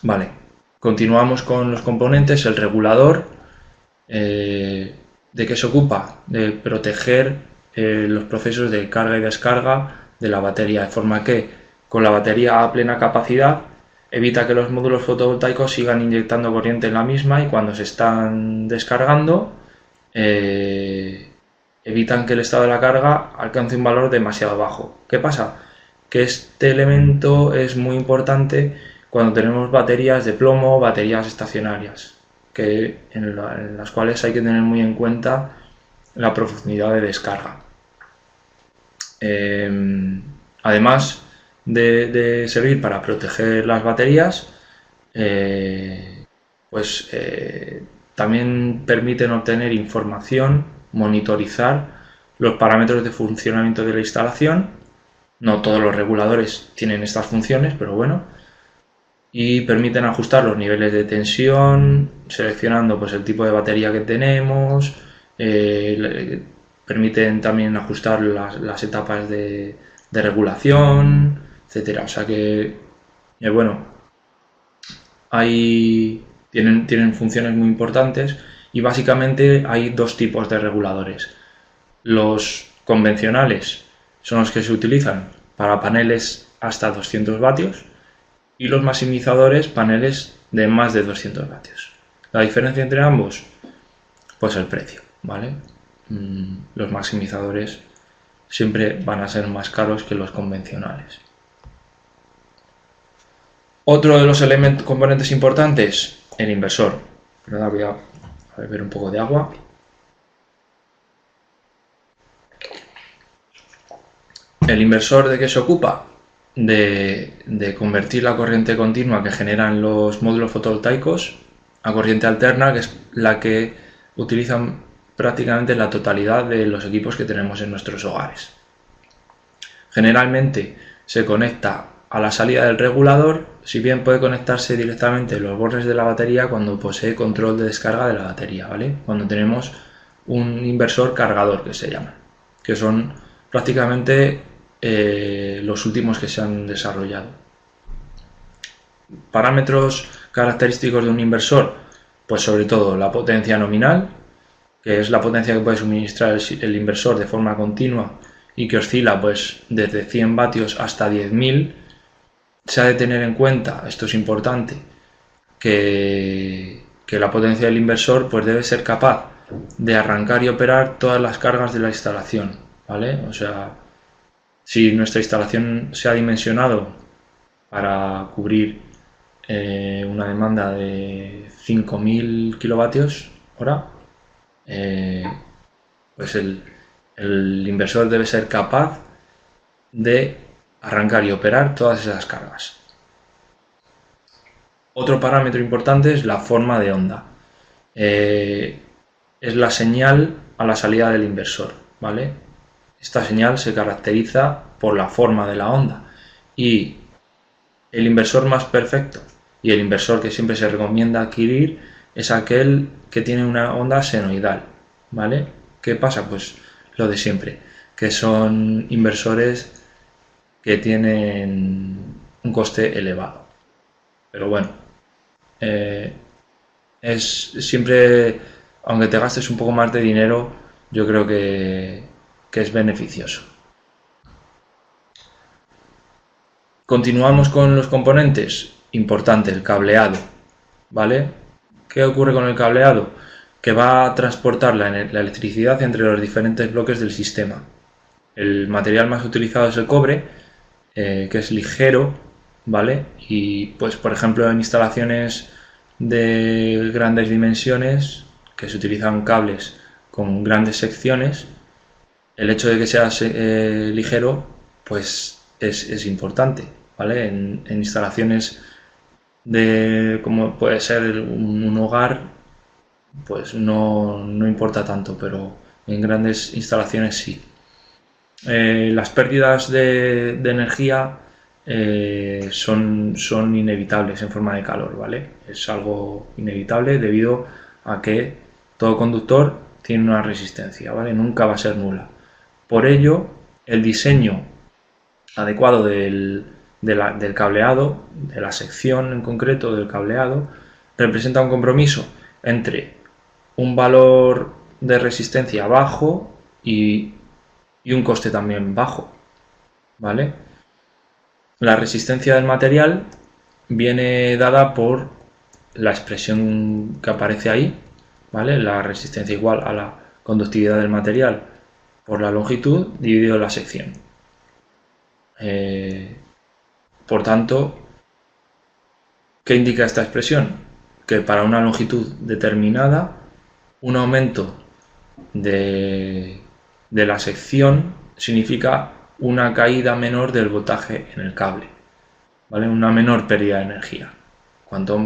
Speaker 1: Vale, continuamos con los componentes. El regulador, ¿de qué se ocupa? De proteger los procesos de carga y descarga de la batería, de forma que con la batería a plena capacidad evita que los módulos fotovoltaicos sigan inyectando corriente en la misma y cuando se están descargando evitan que el estado de la carga alcance un valor demasiado bajo. ¿Qué pasa? Que este elemento es muy importante cuando tenemos baterías de plomo, baterías estacionarias, en las cuales hay que tener muy en cuenta la profundidad de descarga. Además de servir para proteger las baterías, también permiten obtener información, monitorizar los parámetros de funcionamiento de la instalación. No todos los reguladores tienen estas funciones, pero bueno, y permiten ajustar los niveles de tensión, seleccionando pues el tipo de batería que tenemos, permiten también ajustar las etapas de regulación, etcétera. O sea que, bueno, tienen funciones muy importantes y básicamente hay dos tipos de reguladores. Los convencionales son los que se utilizan para paneles hasta 200 vatios y los maximizadores paneles de más de 200 vatios. La diferencia entre ambos, pues el precio, ¿vale? Los maximizadores siempre van a ser más caros que los convencionales. Otro de los componentes importantes, el inversor. Voy a beber un poco de agua. ¿El inversor de qué se ocupa? De convertir la corriente continua que generan los módulos fotovoltaicos a corriente alterna, que es la que utilizan prácticamente la totalidad de los equipos que tenemos en nuestros hogares. Generalmente se conecta a la salida del regulador, si bien puede conectarse directamente en los bordes de la batería cuando posee control de descarga de la batería, ¿vale? Cuando tenemos un inversor cargador, que se llama, que son prácticamente los últimos que se han desarrollado. Parámetros característicos de un inversor, pues sobre todo la potencia nominal, que es la potencia que puede suministrar el inversor de forma continua y que oscila pues desde 100 vatios hasta 10.000. Se ha de tener en cuenta, esto es importante, que la potencia del inversor pues debe ser capaz de arrancar y operar todas las cargas de la instalación, ¿vale? O sea, si nuestra instalación se ha dimensionado para cubrir una demanda de 5.000 kilovatios hora, pues el El inversor debe ser capaz de arrancar y operar todas esas cargas. Otro parámetro importante es la forma de onda. Es la señal a la salida del inversor, ¿vale? Esta señal se caracteriza por la forma de la onda, y el inversor más perfecto y el inversor que siempre se recomienda adquirir es aquel que tiene una onda senoidal, ¿vale? ¿Qué pasa? Pues lo de siempre, que son inversores que tienen un coste elevado. Pero bueno, es siempre, aunque te gastes un poco más de dinero, yo creo que es beneficioso. Continuamos con los componentes. Importante, el cableado, ¿vale? ¿Qué ocurre con el cableado? Que va a transportar la electricidad entre los diferentes bloques del sistema. El material más utilizado es el cobre, que es ligero, ¿vale? Y pues por ejemplo en instalaciones de grandes dimensiones que se utilizan cables con grandes secciones, el hecho de que sea ligero pues es importante, ¿vale? En instalaciones de como puede ser un hogar, pues no importa tanto, pero en grandes instalaciones sí. Las pérdidas de energía son inevitables en forma de calor, ¿vale? Es algo inevitable debido a que todo conductor tiene una resistencia, ¿vale? Nunca va a ser nula. Por ello, el diseño adecuado del cableado, de la sección en concreto del cableado, representa un compromiso entre un valor de resistencia bajo y un coste también bajo, ¿vale? La resistencia del material viene dada por la expresión que aparece ahí, ¿vale? La resistencia igual a la conductividad del material por la longitud dividido la sección. Por tanto, ¿qué indica esta expresión? Que para una longitud determinada, un aumento de la sección significa una caída menor del voltaje en el cable, ¿vale? Una menor pérdida de energía. Cuanto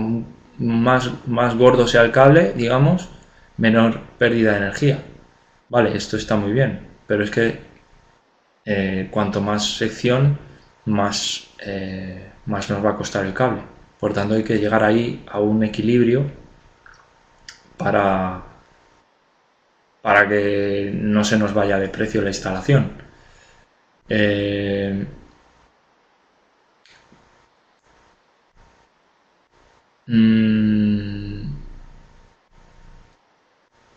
Speaker 1: más gordo sea el cable, digamos, menor pérdida de energía. Vale, esto está muy bien, pero es que cuanto más sección, más nos va a costar el cable. Por tanto, hay que llegar ahí a un equilibrio para que no se nos vaya de precio la instalación.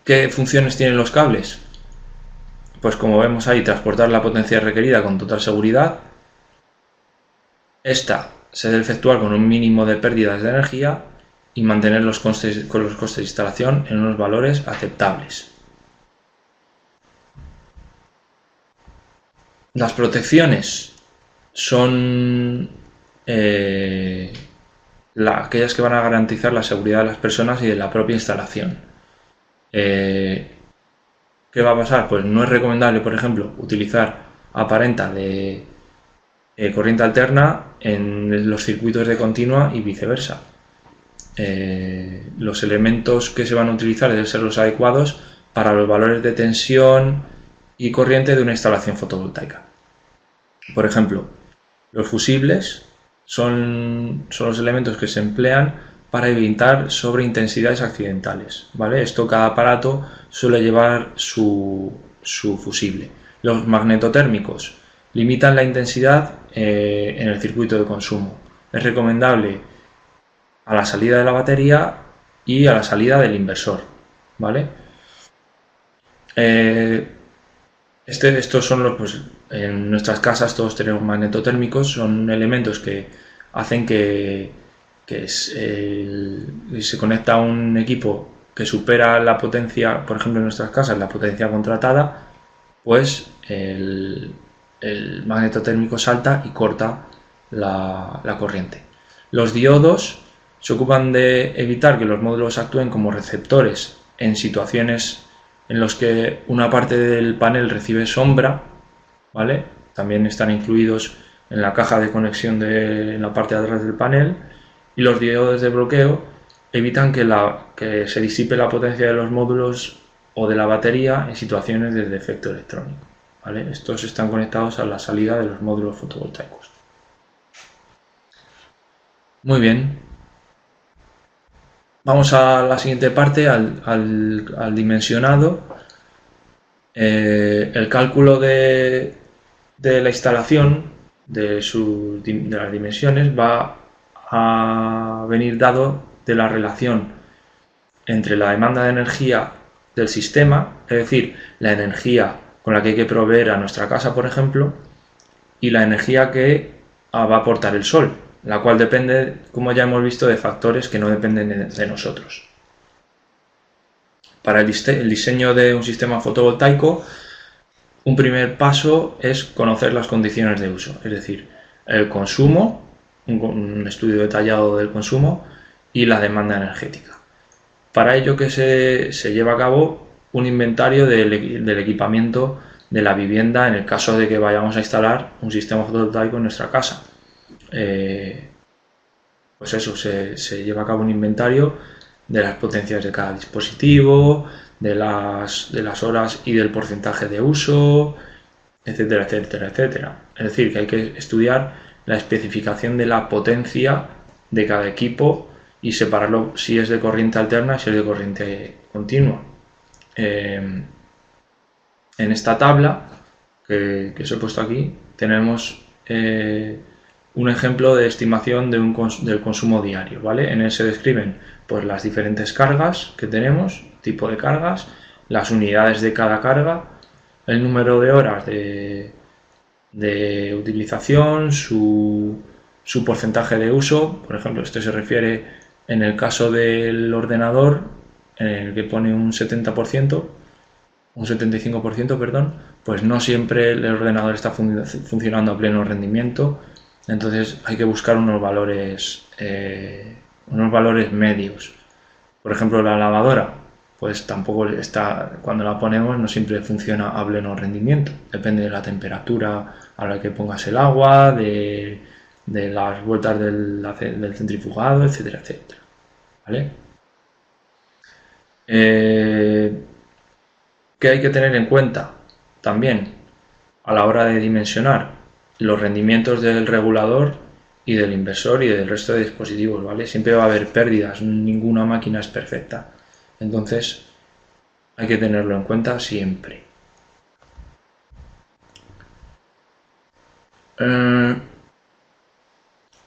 Speaker 1: ¿Qué funciones tienen los cables? Pues como vemos ahí, transportar la potencia requerida con total seguridad. Esta se debe efectuar con un mínimo de pérdidas de energía y mantener los costes de instalación en unos valores aceptables. Las protecciones son aquellas que van a garantizar la seguridad de las personas y de la propia instalación. ¿Qué va a pasar? Pues no es recomendable, por ejemplo, utilizar aparenta de corriente alterna en los circuitos de continua y viceversa. Los elementos que se van a utilizar deben ser los adecuados para los valores de tensión y corriente de una instalación fotovoltaica. Por ejemplo, los fusibles son los elementos que se emplean para evitar sobreintensidades accidentales, ¿vale? Esto, cada aparato suele llevar su fusible. Los magnetotérmicos limitan la intensidad en el circuito de consumo. Es recomendable a la salida de la batería y a la salida del inversor, ¿vale? Estos son los, pues, en nuestras casas todos tenemos magnetotérmicos, son elementos que hacen que se conecta a un equipo que supera la potencia, por ejemplo en nuestras casas, la potencia contratada, pues el magnetotérmico salta y corta la corriente. Los diodos se ocupan de evitar que los módulos actúen como receptores en situaciones en los que una parte del panel recibe sombra, ¿vale? También están incluidos en la caja de conexión en la parte de atrás del panel, y los diodos de bloqueo evitan que se disipe la potencia de los módulos o de la batería en situaciones de defecto electrónico, ¿vale? Estos están conectados a la salida de los módulos fotovoltaicos. Muy bien. Vamos a la siguiente parte, al dimensionado. El cálculo de la instalación, de las dimensiones, va a venir dado de la relación entre la demanda de energía del sistema, es decir, la energía con la que hay que proveer a nuestra casa, por ejemplo, y la energía que va a aportar el sol, la cual depende, como ya hemos visto, de factores que no dependen de nosotros. Para el diseño de un sistema fotovoltaico, un primer paso es conocer las condiciones de uso, es decir, el consumo, un estudio detallado del consumo y la demanda energética. Para ello que se lleva a cabo un inventario del equipamiento de la vivienda en el caso de que vayamos a instalar un sistema fotovoltaico en nuestra casa. Pues eso, se lleva a cabo un inventario de las potencias de cada dispositivo, de las horas y del porcentaje de uso, etcétera, etcétera, etcétera. Es decir, que hay que estudiar la especificación de la potencia de cada equipo y separarlo si es de corriente alterna y si es de corriente continua. En esta tabla que os he puesto aquí tenemos un ejemplo de estimación del consumo diario, ¿vale? En él se describen pues, las diferentes cargas que tenemos, tipo de cargas, las unidades de cada carga, el número de horas de utilización, su porcentaje de uso. Por ejemplo, esto se refiere en el caso del ordenador, en el que pone un 70%, un 75%, perdón, pues no siempre el ordenador está funcionando a pleno rendimiento, entonces hay que buscar unos valores medios. Por ejemplo, la lavadora, pues tampoco está, cuando la ponemos no siempre funciona a pleno rendimiento, depende de la temperatura a la que pongas el agua, de las vueltas del centrifugado, etcétera, etcétera. ¿Vale? ¿Qué hay que tener en cuenta también a la hora de dimensionar los rendimientos del regulador y del inversor y del resto de dispositivos? ¿Vale? Siempre va a haber pérdidas, ninguna máquina es perfecta, entonces hay que tenerlo en cuenta siempre.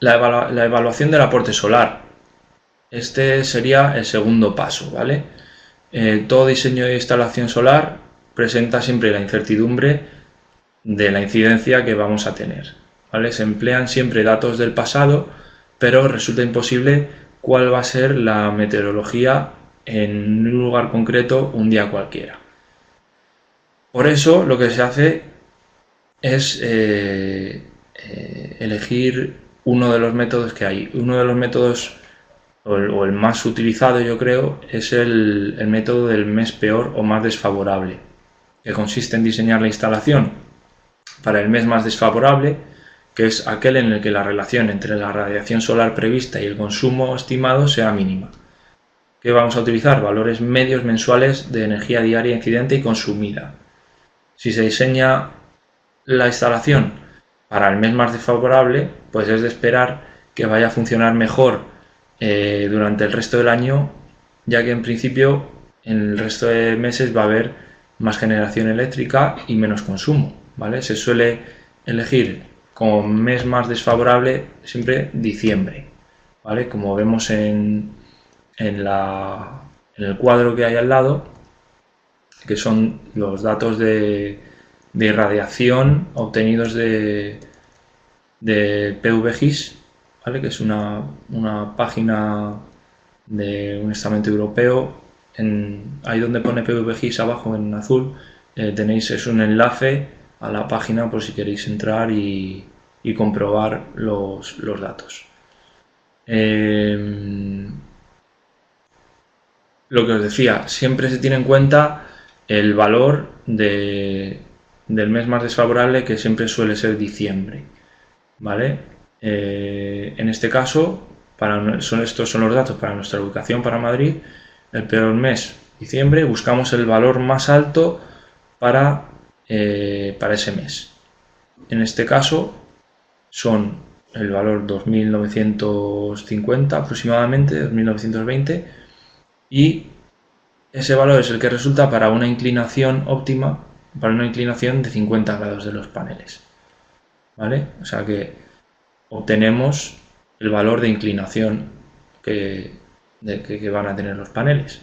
Speaker 1: La evaluación del aporte solar. Este sería el segundo paso, ¿vale? Todo diseño de instalación solar presenta siempre la incertidumbre de la incidencia que vamos a tener, ¿vale? Se emplean siempre datos del pasado, pero resulta imposible cuál va a ser la meteorología en un lugar concreto un día cualquiera. Por eso lo que se hace es elegir uno de los métodos que hay. Uno de los métodos, o el más utilizado yo creo, es el método del mes peor o más desfavorable, que consiste en diseñar la instalación para el mes más desfavorable, que es aquel en el que la relación entre la radiación solar prevista y el consumo estimado sea mínima. ¿Qué vamos a utilizar? Valores medios mensuales de energía diaria incidente y consumida. Si se diseña la instalación para el mes más desfavorable, pues es de esperar que vaya a funcionar mejor durante el resto del año, ya que en principio en el resto de meses va a haber más generación eléctrica y menos consumo, ¿vale? Se suele elegir como mes más desfavorable siempre diciembre, ¿vale? Como vemos en el cuadro que hay al lado, que son los datos de irradiación obtenidos de PVGIS, ¿vale? Que es una página de un estamento europeo. Ahí donde pone PVGIS abajo en azul, tenéis un enlace a la página por si queréis entrar y comprobar los datos. Lo que os decía, siempre se tiene en cuenta el valor del mes más desfavorable, que siempre suele ser diciembre, ¿vale? En este caso, estos son los datos para nuestra ubicación para Madrid. El peor mes, diciembre, buscamos el valor más alto para ese mes. En este caso son el valor 2950 aproximadamente, 2920, y ese valor es el que resulta para una inclinación óptima, para una inclinación de 50 grados de los paneles, ¿vale? O sea que obtenemos el valor de inclinación que van a tener los paneles.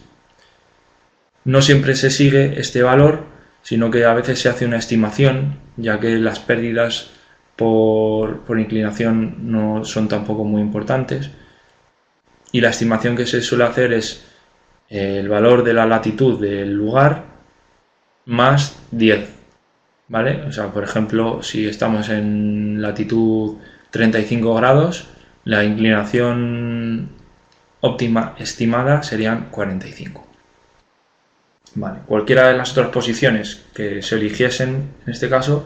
Speaker 1: No siempre se sigue este valor, sino que a veces se hace una estimación, ya que las pérdidas por inclinación no son tampoco muy importantes, y la estimación que se suele hacer es el valor de la latitud del lugar más 10, ¿vale? O sea, por ejemplo, si estamos en latitud 35 grados, la inclinación óptima estimada serían 45. Vale. Cualquiera de las otras posiciones que se eligiesen en este caso,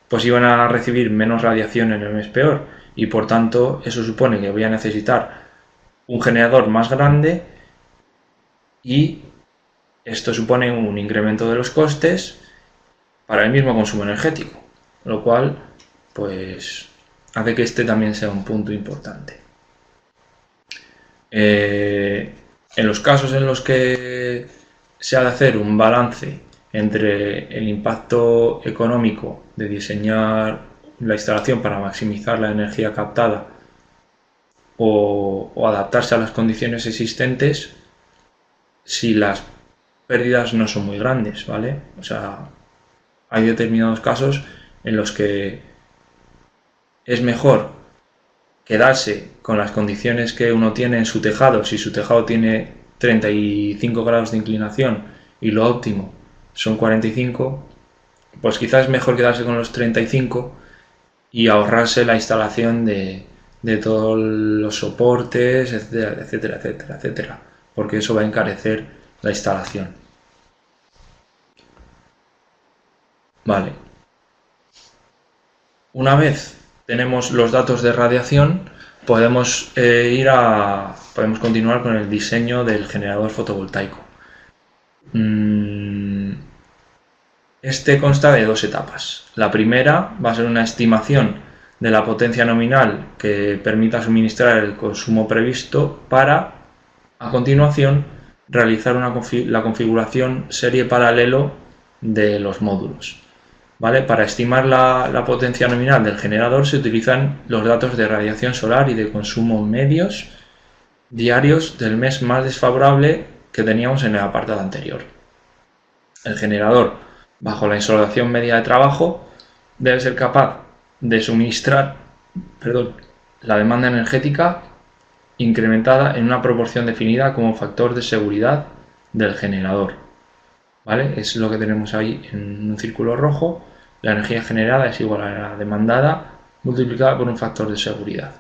Speaker 1: pues iban a recibir menos radiación en el mes peor, y por tanto eso supone que voy a necesitar un generador más grande, y esto supone un incremento de los costes para el mismo consumo energético, lo cual pues hace que este también sea un punto importante. En los casos en los que se ha de hacer un balance entre el impacto económico de diseñar la instalación para maximizar la energía captada o adaptarse a las condiciones existentes, si las pérdidas no son muy grandes, ¿vale? O sea, hay determinados casos en los que es mejor quedarse con las condiciones que uno tiene en su tejado. Si su tejado tiene 35 grados de inclinación y lo óptimo son 45, pues quizás es mejor quedarse con los 35 y ahorrarse la instalación de todos los soportes, etcétera, etcétera, etcétera, etcétera, porque eso va a encarecer la instalación. Vale. Una vez tenemos los datos de radiación, podemos continuar con el diseño del generador fotovoltaico. Este consta de dos etapas. La primera va a ser una estimación de la potencia nominal que permita suministrar el consumo previsto para, a continuación, realizar la configuración serie paralelo de los módulos. ¿Vale? Para estimar la potencia nominal del generador se utilizan los datos de radiación solar y de consumo medios diarios del mes más desfavorable que teníamos en el apartado anterior. El generador, bajo la insolación media de trabajo, debe ser capaz de suministrar la demanda energética incrementada en una proporción definida como factor de seguridad del generador. ¿Vale? Es lo que tenemos ahí en un círculo rojo. La energía generada es igual a la demandada multiplicada por un factor de seguridad.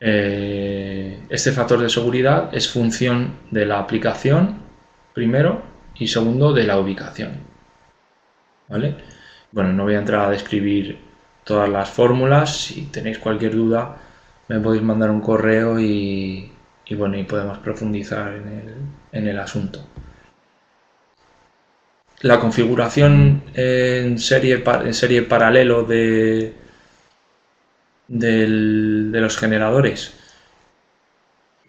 Speaker 1: Este factor de seguridad es función de la aplicación, primero, y segundo, de la ubicación. ¿Vale? Bueno, no voy a entrar a describir todas las fórmulas. Si tenéis cualquier duda, me podéis mandar un correo y podemos profundizar en el asunto. La configuración en serie paralelo de los generadores.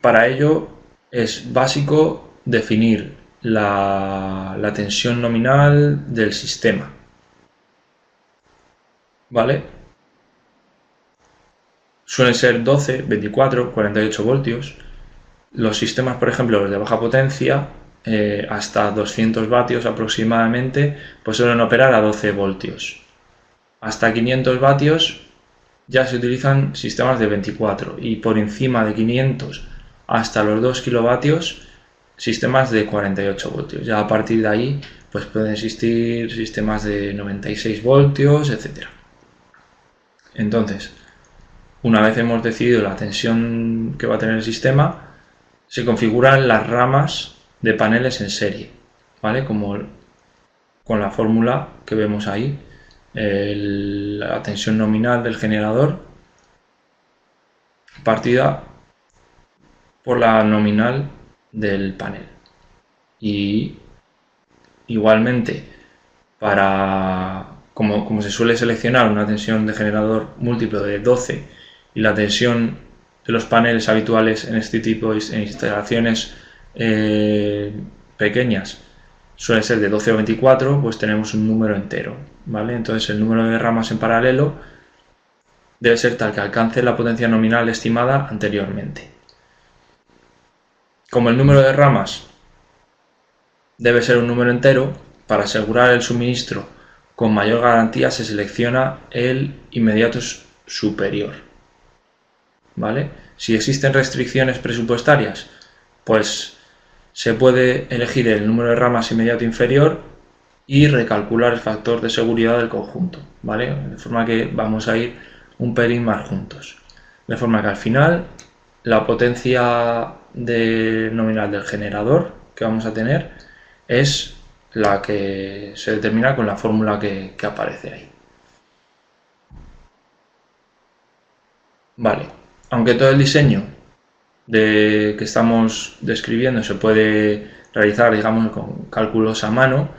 Speaker 1: Para ello es básico definir la tensión nominal del sistema. ¿Vale? Suelen ser 12, 24, 48 voltios. Los sistemas, por ejemplo, los de baja potencia, hasta 200 vatios aproximadamente, pues suelen operar a 12 voltios. Hasta 500 vatios ya se utilizan sistemas de 24, y por encima de 500 hasta los 2 kilovatios sistemas de 48 voltios. Ya a partir de ahí pues pueden existir sistemas de 96 voltios, etc. Entonces, una vez hemos decidido la tensión que va a tener el sistema, se configuran las ramas de paneles en serie. ¿vale? Como con la fórmula que vemos ahí, la tensión nominal del generador partida por la nominal del panel. Y igualmente, como se suele seleccionar una tensión de generador múltiplo de 12 y la tensión de los paneles habituales en este tipo de instalaciones pequeñas suele ser de 12 o 24, pues tenemos un número entero, ¿vale? Entonces el número de ramas en paralelo debe ser tal que alcance la potencia nominal estimada anteriormente. Como el número de ramas debe ser un número entero, para asegurar el suministro con mayor garantía se selecciona el inmediato superior, ¿vale? Si existen restricciones presupuestarias, pues se puede elegir el número de ramas inmediato inferior y recalcular el factor de seguridad del conjunto, ¿vale? De forma que vamos a ir un pelín más juntos. De forma que al final la potencia nominal del generador que vamos a tener es la que se determina con la fórmula que aparece ahí. Vale, aunque todo el diseño que estamos describiendo se puede realizar, digamos, con cálculos a mano,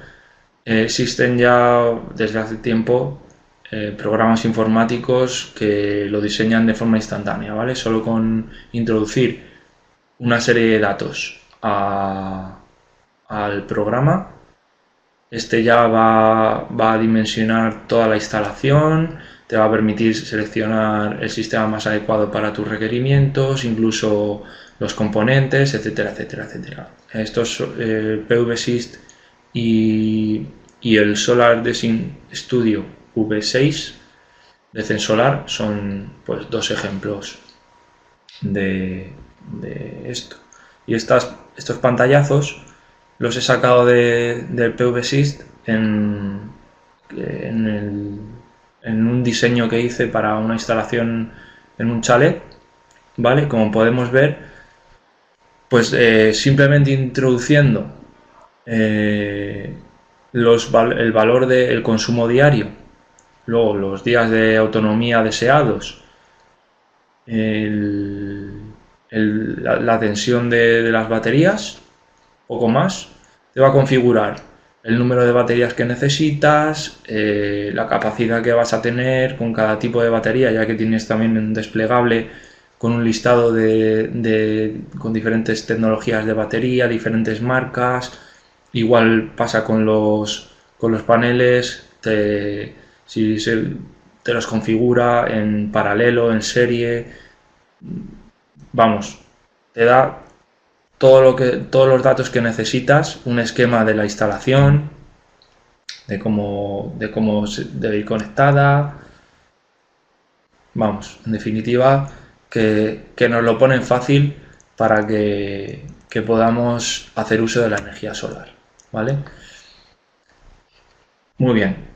Speaker 1: existen ya desde hace tiempo programas informáticos que lo diseñan de forma instantánea, ¿vale? Solo con introducir una serie de datos al programa, este ya va a dimensionar toda la instalación, te va a permitir seleccionar el sistema más adecuado para tus requerimientos, incluso los componentes, etcétera, etcétera, etcétera. Estos PVSys y el Solar Design Studio V6 de Zensolar son pues dos ejemplos de esto. Y estos pantallazos los he sacado del PVSys en un diseño que hice para una instalación en un chalet, ¿vale? Como podemos ver, pues simplemente introduciendo el valor del consumo diario, luego los días de autonomía deseados, la tensión de las baterías, poco más, te va a configurar el número de baterías que necesitas, la capacidad que vas a tener con cada tipo de batería, ya que tienes también un desplegable con un listado con diferentes tecnologías de batería, diferentes marcas. Igual pasa con los paneles, si te los configura en paralelo, en serie, vamos, te da todos los datos que necesitas, un esquema de la instalación, de cómo debe ir conectada, vamos, en definitiva, que nos lo ponen fácil para que podamos hacer uso de la energía solar, ¿vale? Muy bien.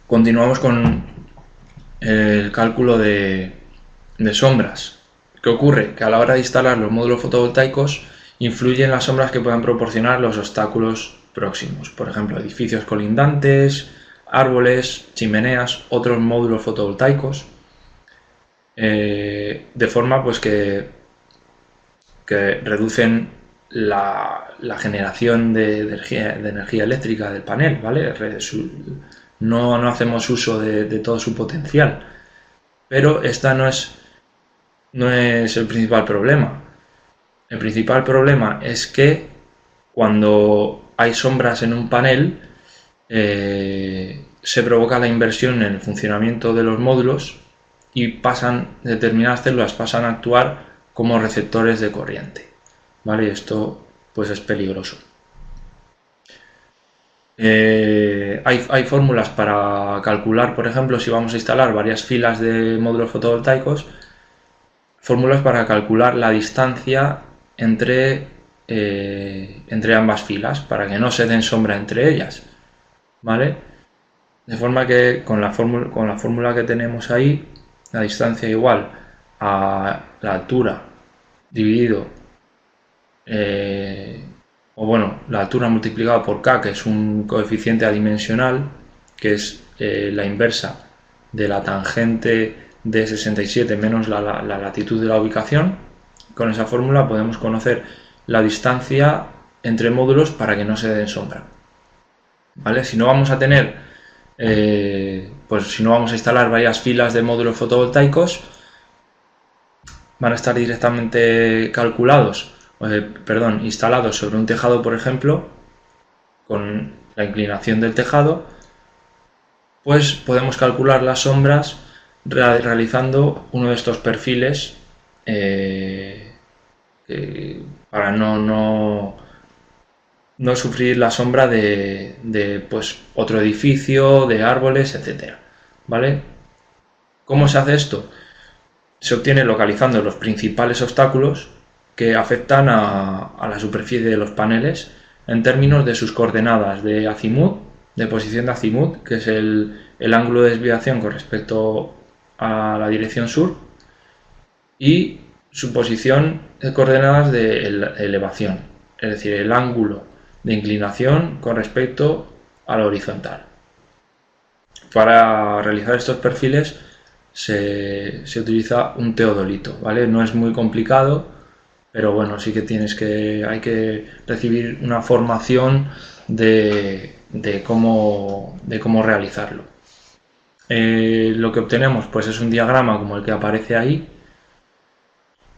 Speaker 1: Continuamos con el cálculo de sombras. ¿Qué ocurre? Que a la hora de instalar los módulos fotovoltaicos influyen las sombras que puedan proporcionar los obstáculos próximos, por ejemplo, edificios colindantes, árboles, chimeneas, otros módulos fotovoltaicos, de forma pues que reducen la generación de energía eléctrica del panel, ¿vale? No hacemos uso de todo su potencial, pero esta no es el principal problema. El principal problema es que cuando hay sombras en un panel, se provoca la inversión en el funcionamiento de los módulos y determinadas células pasan a actuar como receptores de corriente, ¿vale? Esto pues es peligroso. Hay fórmulas para calcular, por ejemplo, si vamos a instalar varias filas de módulos fotovoltaicos, fórmulas para calcular la distancia entre ambas filas, para que no se den sombra entre ellas, ¿vale? De forma que con la fórmula que tenemos ahí, la distancia igual a la altura dividido o bueno, la altura multiplicada por k, que es un coeficiente adimensional, que es la inversa de la tangente de 67 menos la latitud de la ubicación. Con esa fórmula podemos conocer la distancia entre módulos para que no se den sombra. ¿Vale? Si no vamos a tener, pues si no vamos a instalar varias filas de módulos fotovoltaicos, van a estar directamente calculados, instalados sobre un tejado, por ejemplo, con la inclinación del tejado, pues podemos calcular las sombras realizando uno de estos perfiles para no sufrir la sombra de pues, otro edificio, de árboles, etcétera. ¿Vale? ¿Cómo se hace esto? Se obtiene localizando los principales obstáculos que afectan a la superficie de los paneles en términos de sus coordenadas de azimut, de posición de azimut, que es el ángulo de desviación con respecto a la dirección sur, y su posición de coordenadas de elevación, es decir, el ángulo de inclinación con respecto a la horizontal. Para realizar estos perfiles se utiliza un teodolito, ¿vale? No es muy complicado, pero bueno, sí que hay que recibir una formación de cómo realizarlo. Lo que obtenemos pues es un diagrama como el que aparece ahí,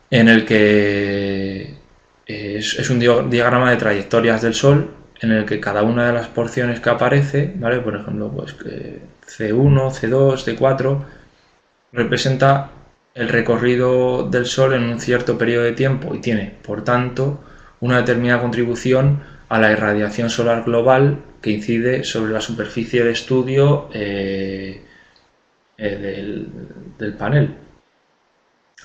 Speaker 1: en el que es un diagrama de trayectorias del Sol, en el que cada una de las porciones que aparece, ¿vale? Por ejemplo, pues C1, C2, C4, representa el recorrido del Sol en un cierto periodo de tiempo y tiene, por tanto, una determinada contribución a la irradiación solar global que incide sobre la superficie de estudio del panel.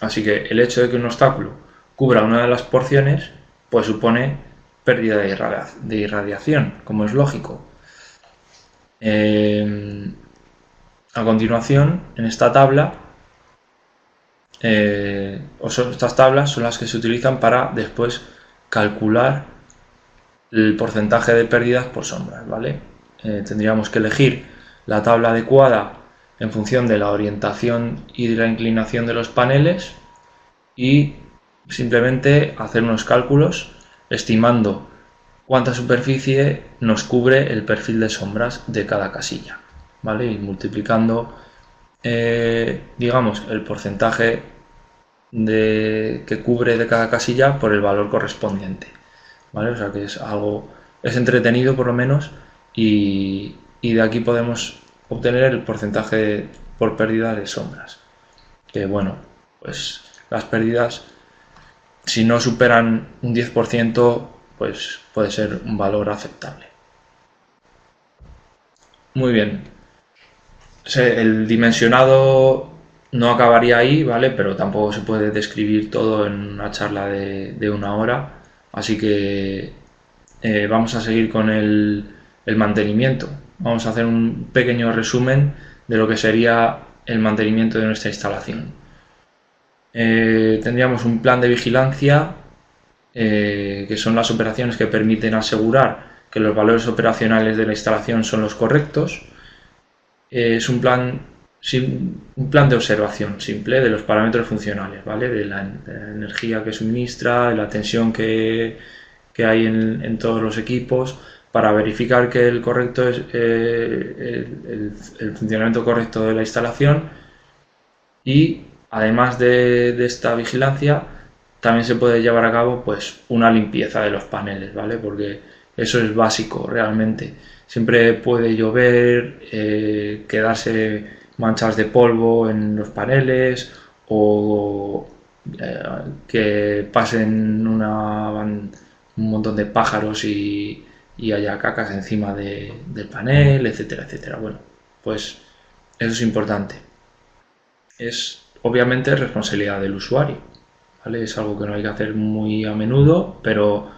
Speaker 1: Así que el hecho de que un obstáculo cubra una de las porciones pues supone pérdida de irradiación, como es lógico. A continuación, en esta tabla, estas tablas son las que se utilizan para después calcular el porcentaje de pérdidas por sombras, ¿vale? Tendríamos que elegir la tabla adecuada en función de la orientación y de la inclinación de los paneles y simplemente hacer unos cálculos estimando cuánta superficie nos cubre el perfil de sombras de cada casilla, ¿vale? Y multiplicando digamos el porcentaje que cubre de cada casilla por el valor correspondiente, ¿vale? O sea que es entretenido por lo menos y de aquí podemos obtener el porcentaje por pérdida de sombras, que bueno, pues las pérdidas, si no superan un 10%, pues puede ser un valor aceptable. Muy bien. El dimensionado no acabaría ahí, ¿vale? Pero tampoco se puede describir todo en una charla de una hora. Así que vamos a seguir con el mantenimiento. Vamos a hacer un pequeño resumen de lo que sería el mantenimiento de nuestra instalación. Tendríamos un plan de vigilancia, que son las operaciones que permiten asegurar que los valores operacionales de la instalación son los correctos. Es un plan de observación simple de los parámetros funcionales, ¿vale? De la energía que suministra, de la tensión que hay en todos los equipos, para verificar que el funcionamiento correcto de la instalación. Y además de esta vigilancia, también se puede llevar a cabo pues una limpieza de los paneles, ¿vale? Porque eso es básico realmente. Siempre puede llover, quedarse manchas de polvo en los paneles o que pasen un montón de pájaros y haya cacas encima del panel, etcétera, etcétera. Bueno, pues eso es importante. Es obviamente responsabilidad del usuario, ¿vale? Es algo que no hay que hacer muy a menudo, pero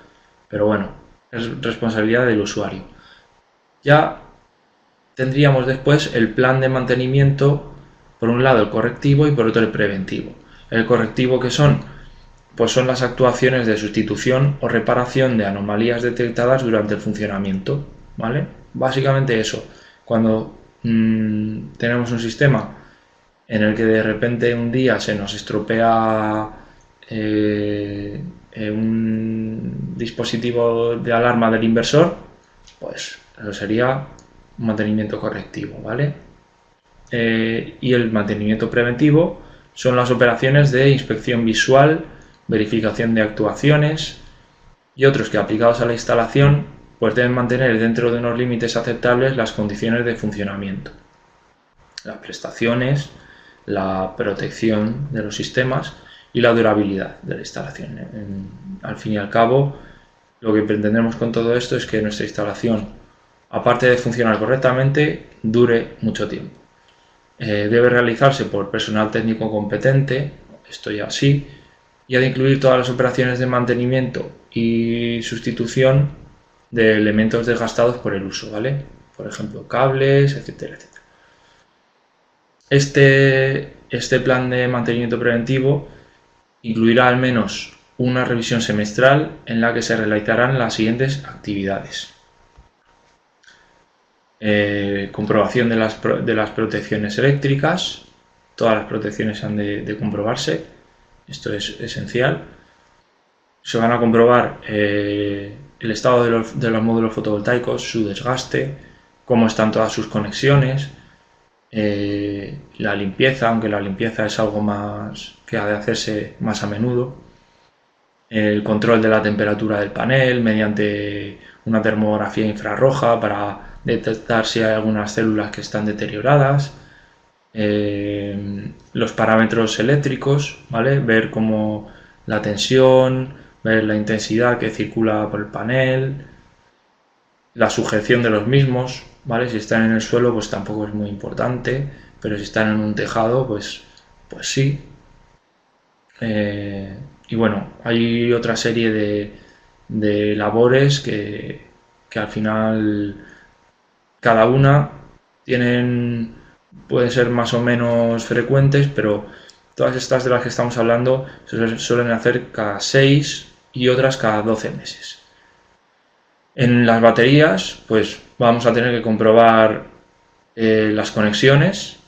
Speaker 1: bueno, es responsabilidad del usuario. Ya tendríamos después el plan de mantenimiento, por un lado el correctivo y por otro el preventivo. El correctivo, que son pues son las actuaciones de sustitución o reparación de anomalías detectadas durante el funcionamiento, ¿vale? Básicamente eso, cuando tenemos un sistema en el que de repente un día se nos estropea un dispositivo de alarma del inversor, pues eso sería un mantenimiento correctivo, ¿vale? Y el mantenimiento preventivo son las operaciones de inspección visual, verificación de actuaciones y otros que, aplicados a la instalación, pues deben mantener dentro de unos límites aceptables las condiciones de funcionamiento, las prestaciones, la protección de los sistemas y la durabilidad de la instalación. Al fin y al cabo, lo que pretendemos con todo esto es que nuestra instalación, aparte de funcionar correctamente, dure mucho tiempo. Debe realizarse por personal técnico competente, esto ya sí, y ha de incluir todas las operaciones de mantenimiento y sustitución de elementos desgastados por el uso, ¿vale? Por ejemplo, cables, etcétera, etcétera. Este plan de mantenimiento preventivo incluirá al menos una revisión semestral en la que se realizarán las siguientes actividades. Comprobación de las protecciones eléctricas. Todas las protecciones han de comprobarse. Esto es esencial. Se van a comprobar el estado de los módulos fotovoltaicos, su desgaste, cómo están todas sus conexiones, la limpieza, aunque la limpieza es algo más que ha de hacerse más a menudo, el control de la temperatura del panel mediante una termografía infrarroja para detectar si hay algunas células que están deterioradas, los parámetros eléctricos, ¿vale? Ver cómo la tensión, ver la intensidad que circula por el panel, la sujeción de los mismos, ¿vale? Si están en el suelo, pues tampoco es muy importante, pero si están en un tejado, pues sí. Y bueno, hay otra serie de labores que al final cada una pueden ser más o menos frecuentes, pero todas estas de las que estamos hablando se suelen hacer cada 6 y otras cada 12 meses. En las baterías, pues vamos a tener que comprobar las conexiones,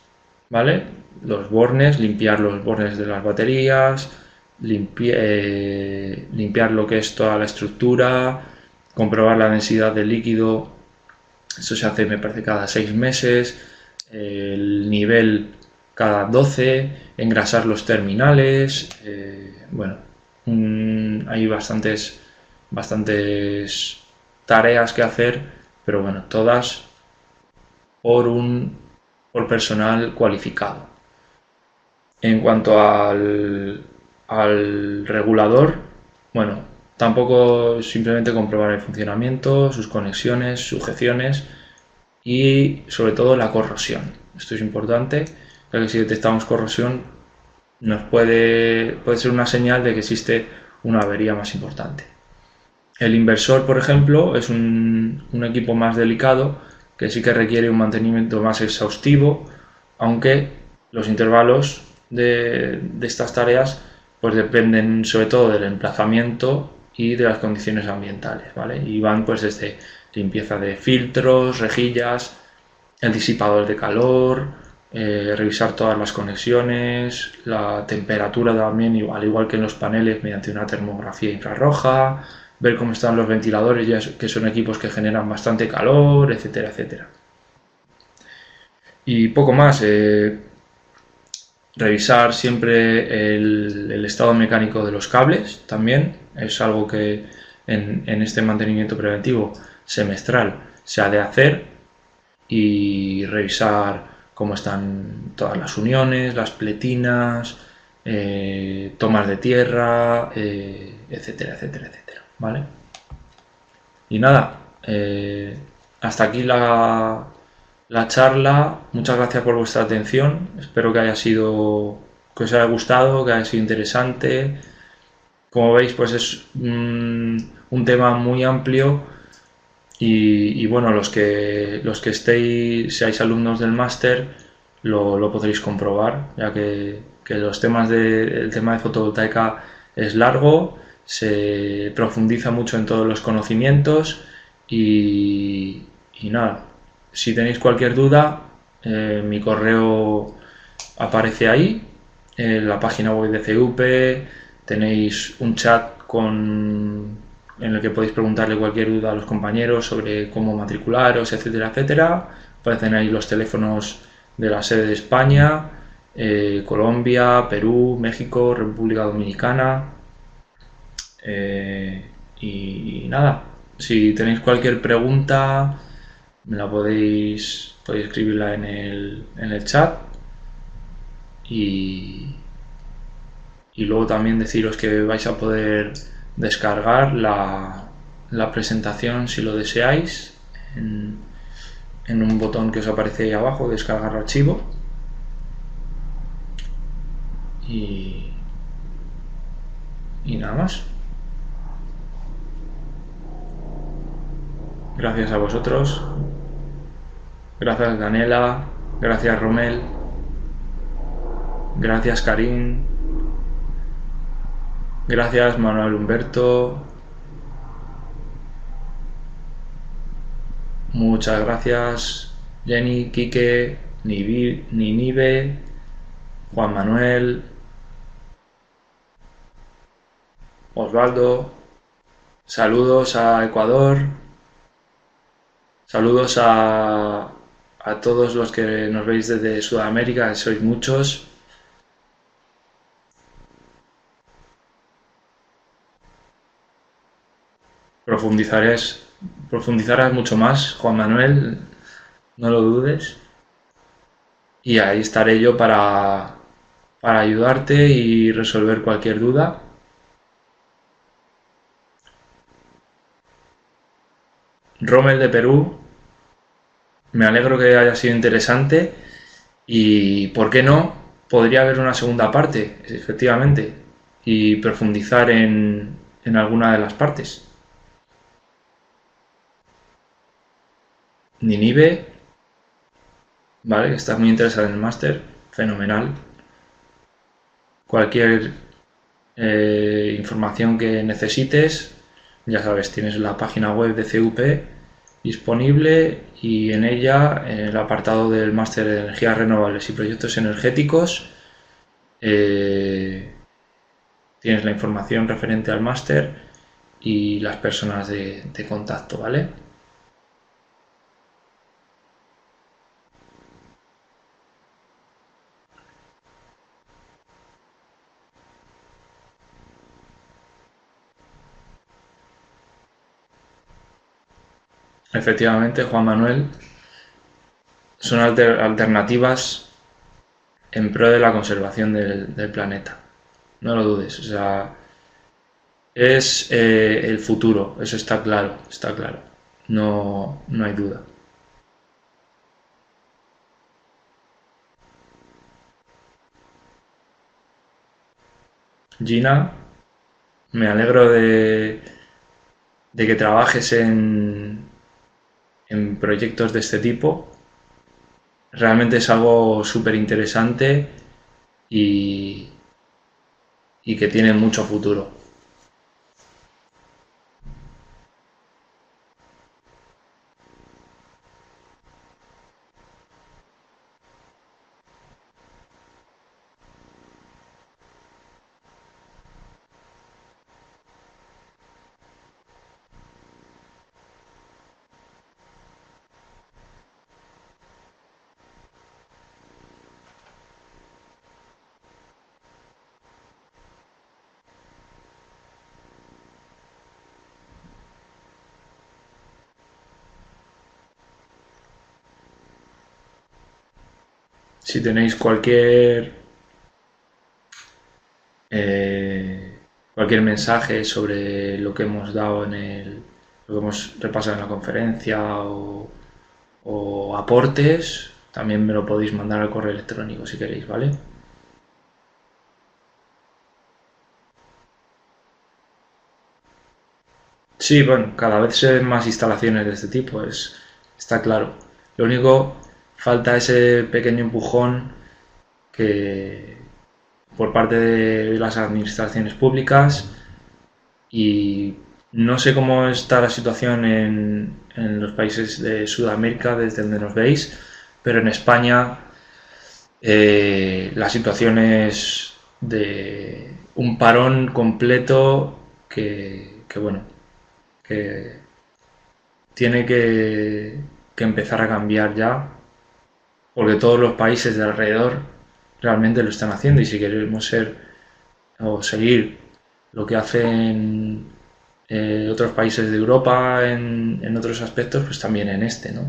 Speaker 1: ¿vale? Los bornes, limpiar los bornes de las baterías, limpiar lo que es toda la estructura, comprobar la densidad del líquido. Esto se hace, me parece, cada 6 meses, el nivel cada 12, engrasar los terminales. Bueno, hay bastantes tareas que hacer, pero bueno, todas por personal cualificado. En cuanto al regulador, bueno, tampoco simplemente comprobar el funcionamiento, sus conexiones, sujeciones y sobre todo la corrosión. Esto es importante, ya que si detectamos corrosión puede ser una señal de que existe una avería más importante. El inversor, por ejemplo, es un equipo más delicado que sí que requiere un mantenimiento más exhaustivo, aunque los intervalos de estas tareas pues dependen sobre todo del emplazamiento y de las condiciones ambientales, ¿vale? Y van pues desde limpieza de filtros, rejillas, el disipador de calor, revisar todas las conexiones, la temperatura también, al igual que en los paneles, mediante una termografía infrarroja, ver cómo están los ventiladores, ya que son equipos que generan bastante calor, etcétera, etcétera. Y poco más. Revisar siempre el estado mecánico de los cables también. Es algo que en este mantenimiento preventivo semestral se ha de hacer, y revisar cómo están todas las uniones, las pletinas, tomas de tierra, etcétera, etcétera, etcétera, ¿vale? Y nada, hasta aquí la charla. Muchas gracias por vuestra atención. Espero que os haya gustado, que haya sido interesante. Como veis, pues es un tema muy amplio y bueno, los que seáis alumnos del máster lo podréis comprobar, ya que el tema de fotovoltaica es largo, se profundiza mucho en todos los conocimientos y nada, si tenéis cualquier duda, mi correo aparece ahí, en la página web de CUP, tenéis un chat en el que podéis preguntarle cualquier duda a los compañeros sobre cómo matricularos, etcétera, etcétera. Aparecen ahí los teléfonos de la sede de España, Colombia, Perú, México, República Dominicana. Y nada, si tenéis cualquier pregunta, me la podéis escribirla en el chat. Y luego también deciros que vais a poder descargar la presentación si lo deseáis en un botón que os aparece ahí abajo, descargar archivo. Y nada más. Gracias a vosotros. Gracias Daniela. Gracias Romel. Gracias Karim. Gracias Manuel Humberto. Muchas gracias Jenny, Quique, Ninive, Juan Manuel, Osvaldo. Saludos a Ecuador. Saludos a todos los que nos veis desde Sudamérica, que sois muchos. Profundizarás mucho más, Juan Manuel, no lo dudes. Y ahí estaré yo para ayudarte y resolver cualquier duda. Rommel de Perú, me alegro que haya sido interesante y, ¿por qué no? Podría haber una segunda parte, efectivamente, y profundizar en alguna de las partes. Ninive, vale, que estás muy interesado en el máster, fenomenal. Cualquier información que necesites, ya sabes, tienes la página web de CUP disponible y en ella, en el apartado del máster de energías renovables y proyectos energéticos, tienes la información referente al máster y las personas de contacto, ¿vale? Efectivamente, Juan Manuel, son alternativas en pro de la conservación del planeta. No lo dudes, o sea, es el futuro, eso está claro, no hay duda. Gina, me alegro de que trabajes en proyectos de este tipo. Realmente es algo súper interesante y que tiene mucho futuro. Si tenéis cualquier mensaje sobre lo que hemos dado lo que hemos repasado en la conferencia o aportes, también me lo podéis mandar al correo electrónico si queréis, ¿vale? Sí, bueno, cada vez se ven más instalaciones de este tipo, está claro. Lo único, falta ese pequeño empujón que, por parte de las administraciones públicas y no sé cómo está la situación en los países de Sudamérica desde donde nos veis, pero en España la situación es de un parón completo que bueno, que tiene que empezar a cambiar ya, porque todos los países de alrededor realmente lo están haciendo y si queremos ser o seguir lo que hacen otros países de Europa en otros aspectos, pues también en este, ¿no?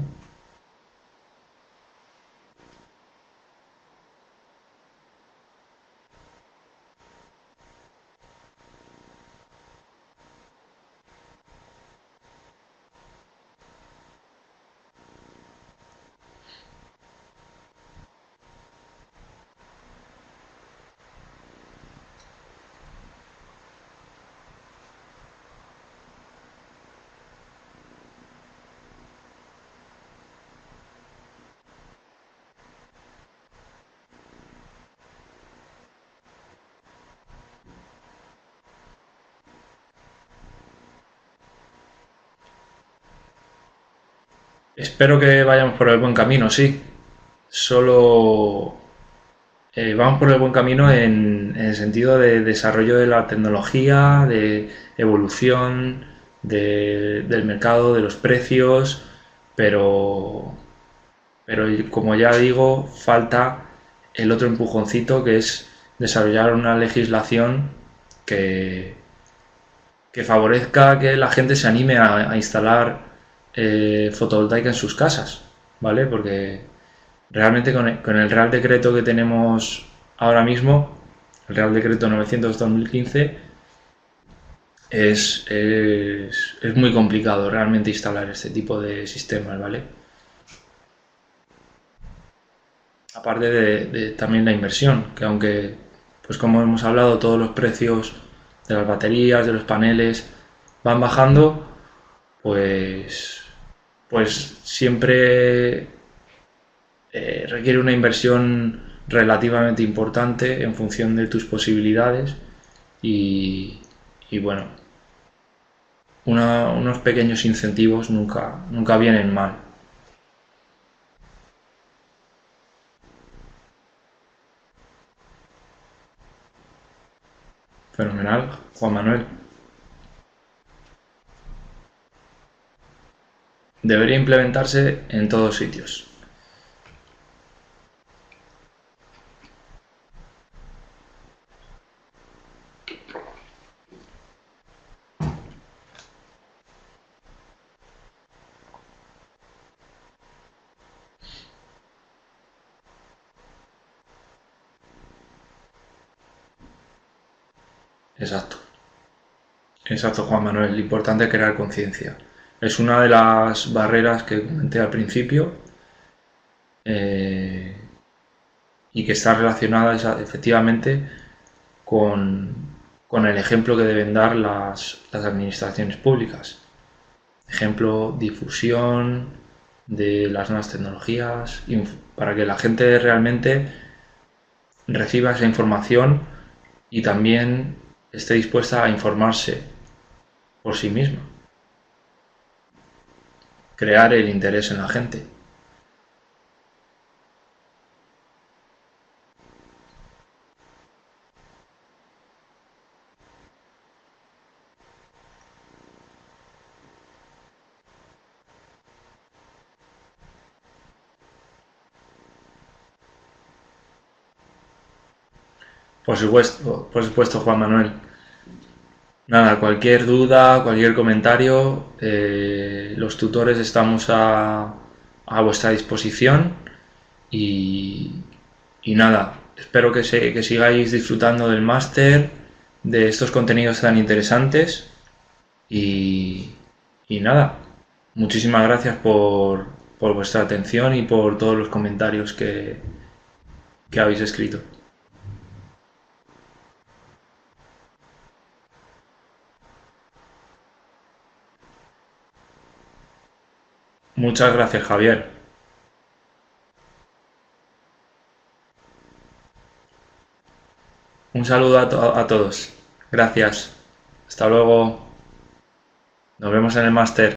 Speaker 1: Espero que vayamos por el buen camino, sí. Solo vamos por el buen camino en el sentido de desarrollo de la tecnología, de evolución del mercado, de los precios, pero, pero como ya digo, falta el otro empujoncito que es desarrollar una legislación que, que favorezca que la gente se anime a instalar fotovoltaica en sus casas, ¿vale? Porque realmente con el Real Decreto que tenemos ahora mismo, el Real Decreto 900-2015, es muy complicado realmente instalar este tipo de sistemas, ¿vale? Aparte de también la inversión, que aunque, pues como hemos hablado, todos los precios de las baterías, de los paneles van bajando, pues, pues siempre requiere una inversión relativamente importante en función de tus posibilidades y bueno, unos pequeños incentivos nunca vienen mal. Fenomenal, Juan Manuel. Debería implementarse en todos sitios. Exacto. Exacto, Juan Manuel. Lo importante es crear conciencia. Es una de las barreras que comenté al principio eh, y que está relacionada efectivamente con, con el ejemplo que deben dar las administraciones públicas. Ejemplo, difusión de las nuevas tecnologías, para que la gente realmente reciba esa información y también esté dispuesta a informarse por sí misma, crear el interés en la gente. Por supuesto, Juan Manuel. Nada, cualquier duda, cualquier comentario, los tutores estamos a vuestra disposición y, y nada, espero que sigáis disfrutando del máster, de estos contenidos tan interesantes y, y nada, muchísimas gracias por vuestra atención y por todos los comentarios que habéis escrito. Muchas gracias, Javier. Un saludo a todos. Gracias. Hasta luego. Nos vemos en el máster.